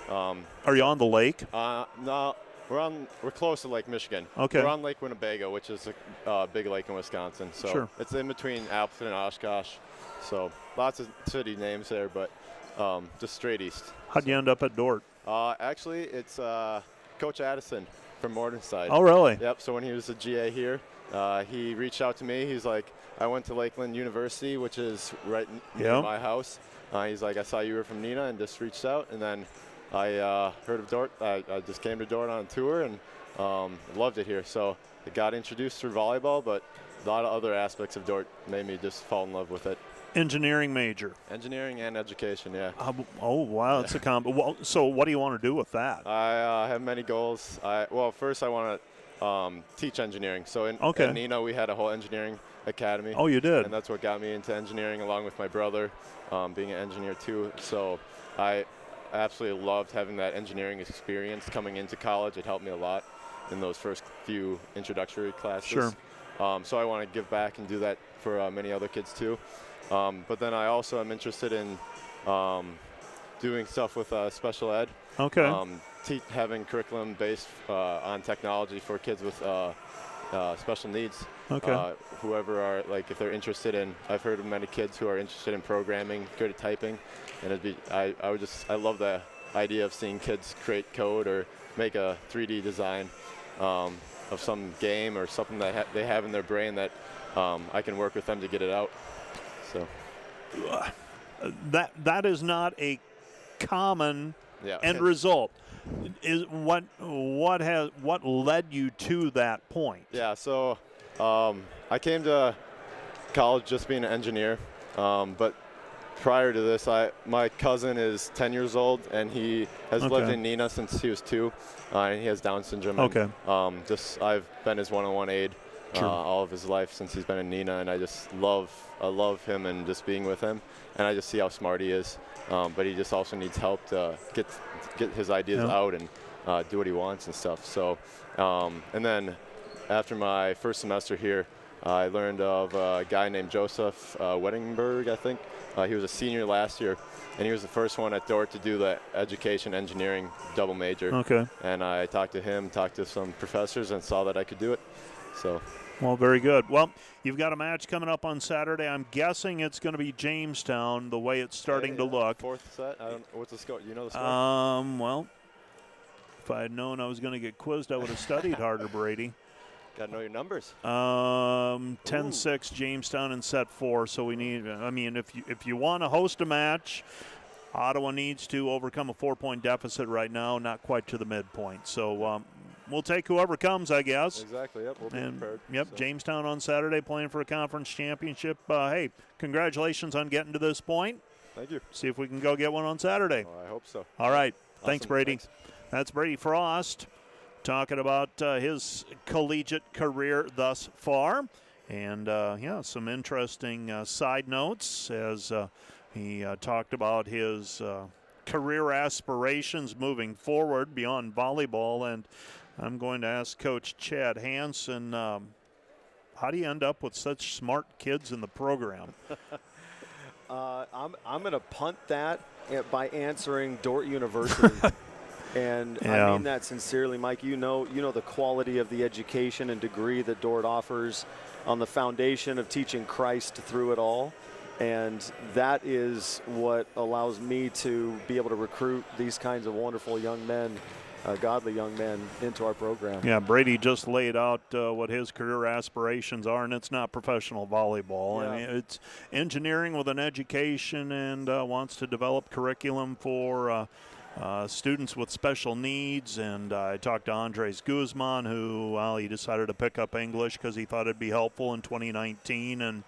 you on the lake? No, we're close to Lake Michigan. Okay. We're on Lake Winnebago, which is a big lake in Wisconsin. So it's in between Appleton and Oshkosh. So lots of city names there, but just straight east. How'd you end up at Dordt? Actually, it's Coach Addison from Morningside. Oh, really? Yep. So when he was a GA here, he reached out to me. He's like, I went to Lakeland University, which is right near my house. He's like, I saw you were from Neenah, and just reached out. And then I heard of Dordt. I just came to Dordt on a tour and loved it here. So I got introduced through volleyball, but a lot of other aspects of Dordt made me just fall in love with it. Engineering major. Engineering and education, yeah. Oh, wow, that's a combo. Well, so what do you want to do with that? I have many goals. First I want to teach engineering. So in Neenah, we had a whole engineering academy. Oh, you did? And that's what got me into engineering, along with my brother being an engineer too. So I absolutely loved having that engineering experience coming into college. It helped me a lot in those first few introductory classes. Sure. So I want to give back and do that for many other kids too. But then I also am interested in doing stuff with special ed. Okay. Having curriculum based on technology for kids with special needs. Okay. Whoever are, like, if they're interested in, I've heard of many kids who are interested in programming, good at typing, and I love the idea of seeing kids create code or make a 3D design of some game or something that they have in their brain that I can work with them to get it out. So that is not a common end result. Is what led you to that point? Yeah, so I came to college just being an engineer, but prior to this, my cousin is 10 years old, and he has lived in Neenah since he was 2, and he has Down syndrome. Okay. And, I've been his one-on-one aide all of his life since he's been in Neenah, and I love him and just being with him, and I just see how smart he is. But he just also needs help to get his ideas out and do what he wants and stuff. So, and then after my first semester here, I learned of a guy named Joseph Weddingberg, I think. He was a senior last year, and he was the first one at Dordt to do the education engineering double major. Okay. And I talked to him, talked to some professors, and saw that I could do it. So. Well, very good. Well, you've got a match coming up on Saturday. I'm guessing it's going to be Jamestown, the way it's starting to look. Fourth set. What's the score? You know the score? Well, if I had known I was going to get quizzed, I would have studied harder, Brady. Got to know your numbers. 10-6 Jamestown in set 4. So we need. I mean, if you want to host a match, Ottawa needs to overcome a 4-point deficit right now, not quite to the midpoint. So. We'll take whoever comes, I guess. Exactly, yep, we'll be prepared. Yep, so. Jamestown on Saturday playing for a conference championship. Hey, congratulations on getting to this point. Thank you. See if we can go get one on Saturday. I hope so. All right. Awesome. Thanks, Brady. Thanks. That's Brady Frost talking about his collegiate career thus far. And, some interesting side notes as he talked about his career aspirations moving forward beyond volleyball. And I'm going to ask Coach Chad Hansen, how do you end up with such smart kids in the program? I'm going to punt that by answering Dordt University. And I mean that sincerely, Mike. You know the quality of the education and degree that Dordt offers on the foundation of teaching Christ through it all. And that is what allows me to be able to recruit these kinds of wonderful young men, godly young men, into our program. Yeah, Brady just laid out what his career aspirations are, and it's not professional volleyball. Yeah. I mean, it's engineering with an education and wants to develop curriculum for students with special needs. And I talked to Andres Guzman, who, he decided to pick up English because he thought it'd be helpful in 2019. And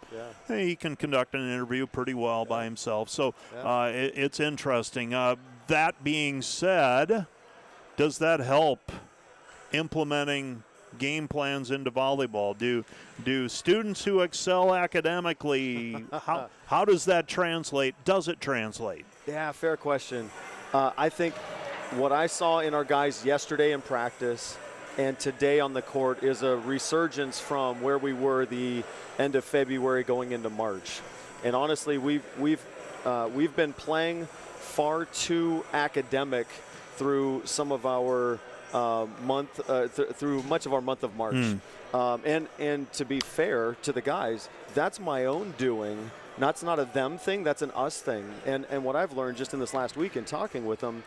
he can conduct an interview pretty well by himself. So it's interesting. That being said, does that help implementing game plans into volleyball? Do students who excel academically, how does that translate? Does it translate? Yeah, fair question. I think what I saw in our guys yesterday in practice and today on the court is a resurgence from where we were the end of February going into March. And honestly, we've been playing far too academic through some of our through much of our month of March. And to be fair to the guys, that's my own doing. That's not a them thing, that's an us thing. And what I've learned just in this last week in talking with them,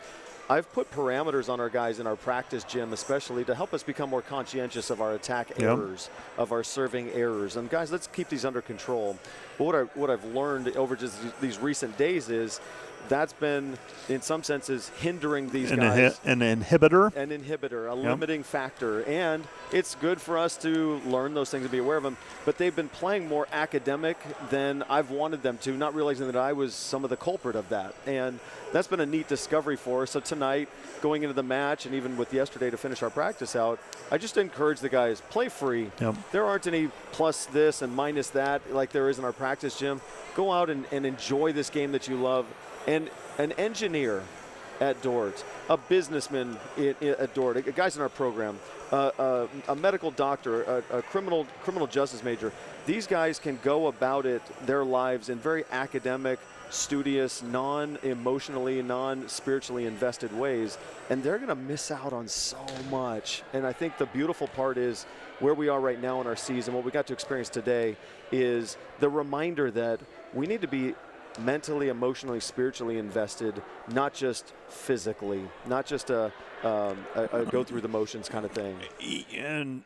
I've put parameters on our guys in our practice gym especially to help us become more conscientious of our attack errors, of our serving errors. And guys, let's keep these under control. But what I've learned over just these recent days is that's been, in some senses, hindering these guys. An inhibitor? An inhibitor, a limiting factor. And it's good for us to learn those things and be aware of them. But they've been playing more academic than I've wanted them to, not realizing that I was some of the culprit of that. And that's been a neat discovery for us. So tonight, going into the match, and even with yesterday to finish our practice out, I just encourage the guys, play free. There aren't any plus this and minus that like there is in our practice gym. Go out and enjoy this game that you love. And an engineer at Dordt, a businessman at Dordt, guys in our program, a medical doctor, a criminal justice major. These guys can go about their lives in very academic, studious, non-emotionally, non-spiritually invested ways, and they're going to miss out on so much. And I think the beautiful part is where we are right now in our season, what we got to experience today is the reminder that we need to be mentally, emotionally, spiritually invested, not just physically, not just a go through the motions kind of thing. And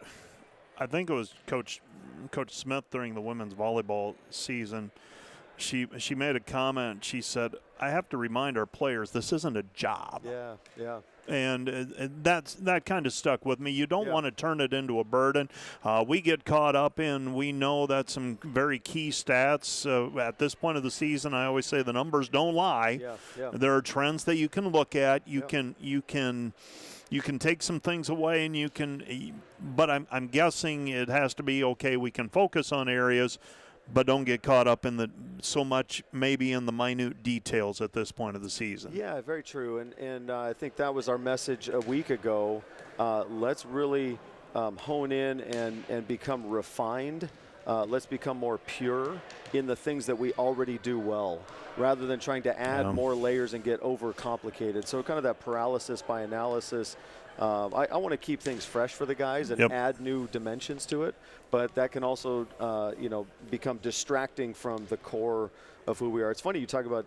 I think it was Coach Smith during the women's volleyball season. She made a comment. She said, "I have to remind our players this isn't a job." Yeah. And that kind of stuck with me. You don't want to turn it into a burden. We get caught up in, we know that some very key stats at this point of the season. I always say the numbers don't lie. There are trends that you can look at. You can take some things away, and you can. But I'm guessing it has to be okay. We can focus on areas, but don't get caught up in so much maybe in the minute details at this point of the season. Yeah, very true. And I think that was our message a week ago. Let's really hone in and become refined. Let's become more pure in the things that we already do well, rather than trying to add more layers and get overcomplicated. So kind of that paralysis by analysis I want to keep things fresh for the guys and add new dimensions to it, but that can also, become distracting from the core of who we are. It's funny you talk about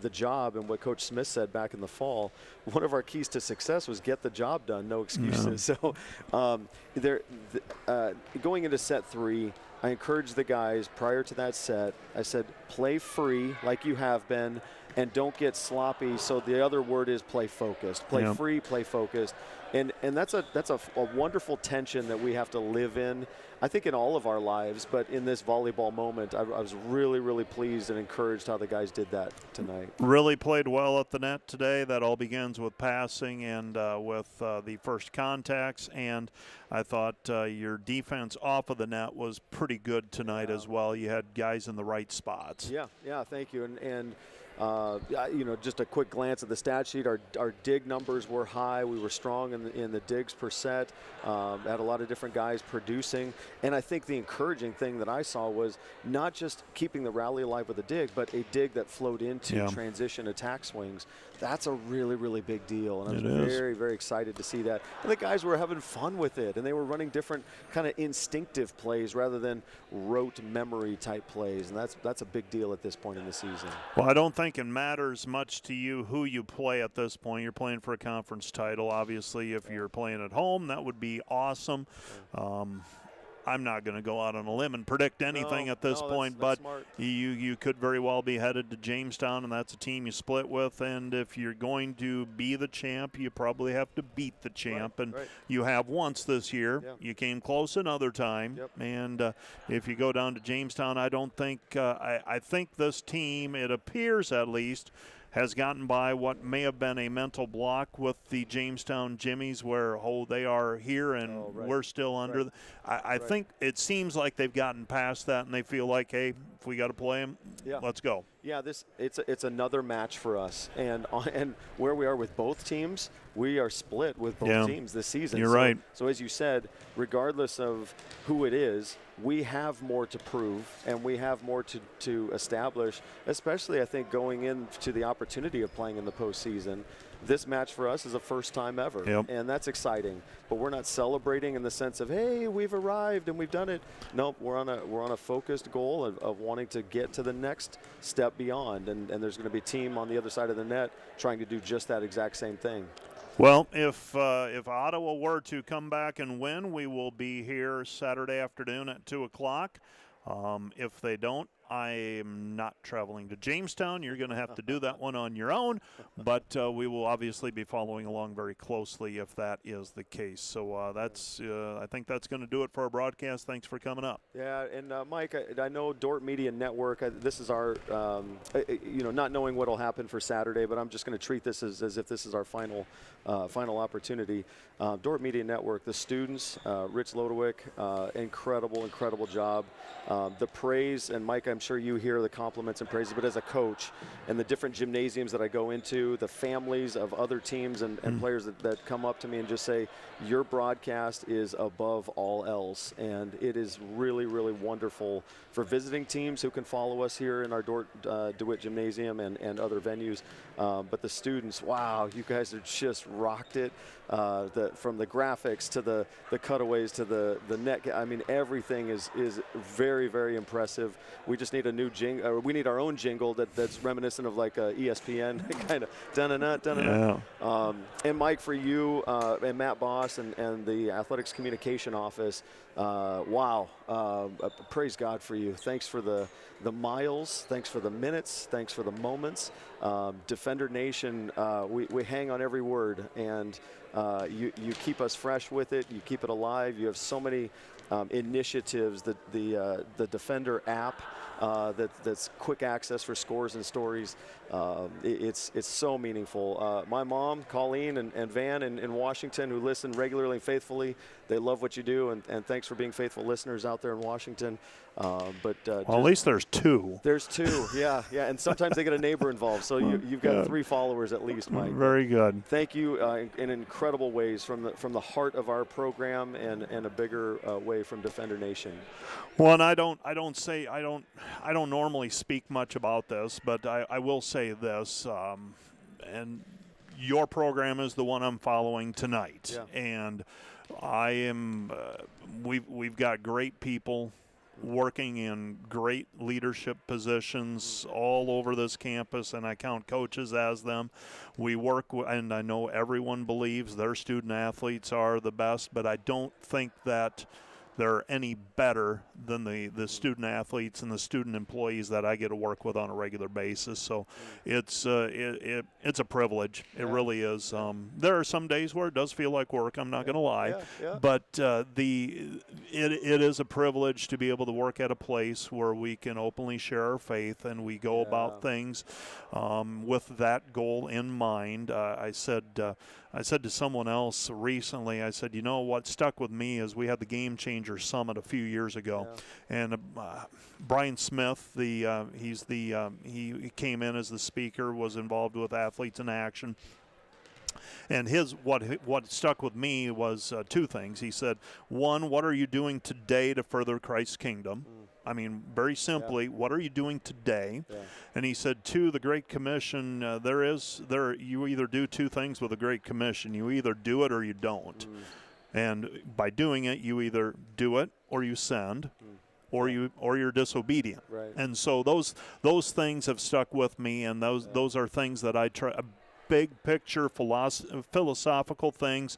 the job and what Coach Smith said back in the fall. One of our keys to success was get the job done, no excuses. Yeah. So going into set 3, I encouraged the guys prior to that set. I said, play free like you have been, and don't get sloppy. So the other word is play focused. Play free, play focused. And that's a wonderful tension that we have to live in, I think, in all of our lives. But in this volleyball moment, I was really, really pleased and encouraged how the guys did that tonight. Really played well at the net today. That all begins with passing and with the first contacts. And I thought your defense off of the net was pretty good tonight as well. You had guys in the right spots. Yeah, thank you. And just a quick glance at the stat sheet. Our dig numbers were high. We were strong in the digs per set. Had a lot of different guys producing. And I think the encouraging thing that I saw was not just keeping the rally alive with a dig, but a dig that flowed into transition attack swings. That's a really, really big deal. And I was very, very excited to see that. And the guys were having fun with it. And they were running different kind of instinctive plays rather than rote memory type plays. And that's a big deal at this point in the season. Well, I don't think it matters much to you who you play at this point. You're playing for a conference title. Obviously, if you're playing at home, that would be awesome. I'm not going to go out on a limb and predict anything at this point, but you could very well be headed to Jamestown, and that's a team you split with. And if you're going to be the champ, you probably have to beat the champ. And you have once this year. You came close another time. And if you go down to Jamestown, I don't think I think this team, it appears at least, has gotten by what may have been a mental block with the Jamestown Jimmies where, they are here and we're still under. I think it seems like they've gotten past that and they feel like, hey, if we got to play them, let's go. Yeah, it's another match for us. And where we are with both teams, we are split with both teams this season. You're right. So as you said, regardless of who it is, we have more to prove and we have more to establish, especially I think going into the opportunity of playing in the postseason. This match for us is a first time ever, and that's exciting. But we're not celebrating in the sense of, hey, we've arrived and we've done it. Nope, we're on a focused goal of wanting to get to the next step beyond, and there's going to be a team on the other side of the net trying to do just that exact same thing. Well, if Ottawa were to come back and win, we will be here Saturday afternoon at 2 o'clock. If they don't, I am not traveling to Jamestown. You're going to have to do that one on your own, but we will obviously be following along very closely if that is the case. So I think that's going to do it for our broadcast. Thanks for coming up. Yeah, and Mike, I know Dordt Media Network, this is our, not knowing what will happen for Saturday, but I'm just going to treat this as if this is our final opportunity. Dordt Media Network, the students, Rich Lodewick, incredible job. The praise, and Mike, I'm sure you hear the compliments and praises, but as a coach and the different gymnasiums that I go into, the families of other teams and players that come up to me and just say, your broadcast is above all else. And it is really, really wonderful for visiting teams who can follow us here in our Dordt DeWitt Gymnasium and other venues. But the students, wow, you guys have just rocked it. From the graphics to the cutaways to the net. I mean, everything is very, very impressive. We just need a new jingle. We need our own jingle that's reminiscent of like a ESPN kind of dun-dun-dun. And Mike, for you and Matt Boss and the Athletics Communication Office, wow, praise God for you. Thanks for the miles. Thanks for the minutes. Thanks for the moments. Defender Nation, we hang on every word, and you keep us fresh with it. You keep it alive. You have so many initiatives. The Defender app that's quick access for scores and stories. It's so meaningful. My mom, Colleen, and Van in Washington, who listen regularly and faithfully, they love what you do, and thanks for being faithful listeners out there in Washington. At least there's two. There's two, yeah, and sometimes they get a neighbor involved, so you've got 3 followers at least, Mike. Very good. Thank you in incredible ways from the heart of our program and a bigger way from Defender Nation. Well, and I don't normally speak much about this, but I will say this, and your program is the one I'm following tonight, Yeah. and I am. We've got great people working in great leadership positions all over this campus, and I count coaches as them. We work, and I know everyone believes their student athletes are the best, but I don't think that they're any better than the student athletes and the student employees that I get to work with on a regular basis. So it's a privilege. It really is. There are some days where it does feel like work. I'm not going to lie, but it is a privilege to be able to work at a place where we can openly share our faith and we go about things with that goal in mind. I said to someone else recently, I said, you know what stuck with me is we had the Game Changer Summit a few years ago, and Brian Smith, he came in as the speaker, was involved with Athletes in Action. And what stuck with me was two things. He said, one, what are you doing today to further Christ's kingdom? I mean, very simply, what are you doing today? And he said, two, the Great Commission, you either do two things with the Great Commission. You either do it or you don't. And by doing it, you either do it or you send. Or you're disobedient. Right. And so those things have stuck with me, and those are things that I try, big picture philosophical things.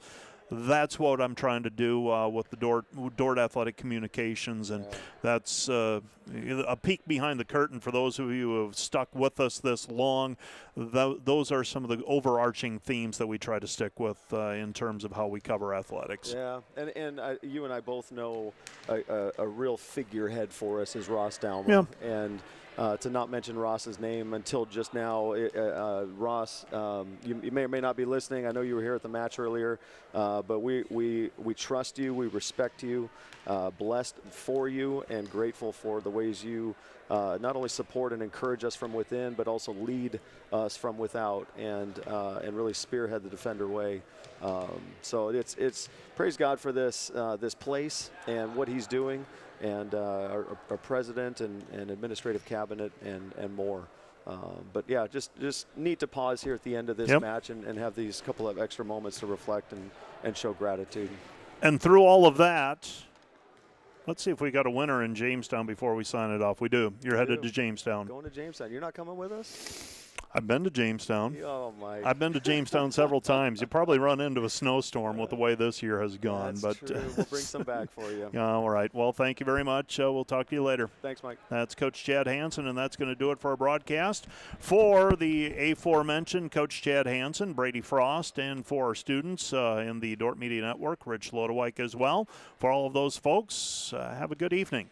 That's what I'm trying to do with the Dordt Athletic Communications, and that's a peek behind the curtain for those of you who have stuck with us this long. Those are some of the overarching themes that we try to stick with in terms of how we cover athletics. Yeah, and you and I both know a real figurehead for us is Ross Daumler, and to not mention Ross's name until just now, Ross, you may or may not be listening. I know you were here at the match earlier, but we trust you, we respect you, blessed for you, and grateful for the ways you not only support and encourage us from within, but also lead us from without, and really spearhead the Defender way. So it's praise God for this place and what He's doing. And our president and administrative cabinet and more. But yeah, just neat to pause here at the end of this match and have these couple of extra moments to reflect and show gratitude. And through all of that, let's see if we got a winner in Jamestown before we sign it off. We do. You're headed to Jamestown. Going to Jamestown. You're not coming with us? I've been to Jamestown. Oh, my. I've been to Jamestown several times. You probably run into a snowstorm with the way this year has gone. That's true. We'll bring some back for you. All right. Well, thank you very much. We'll talk to you later. Thanks, Mike. That's Coach Chad Hansen, and that's going to do it for our broadcast. For the aforementioned Coach Chad Hansen, Brady Frost, and for our students in the Dordt Media Network, Rich Lodewijk as well. For all of those folks, have a good evening.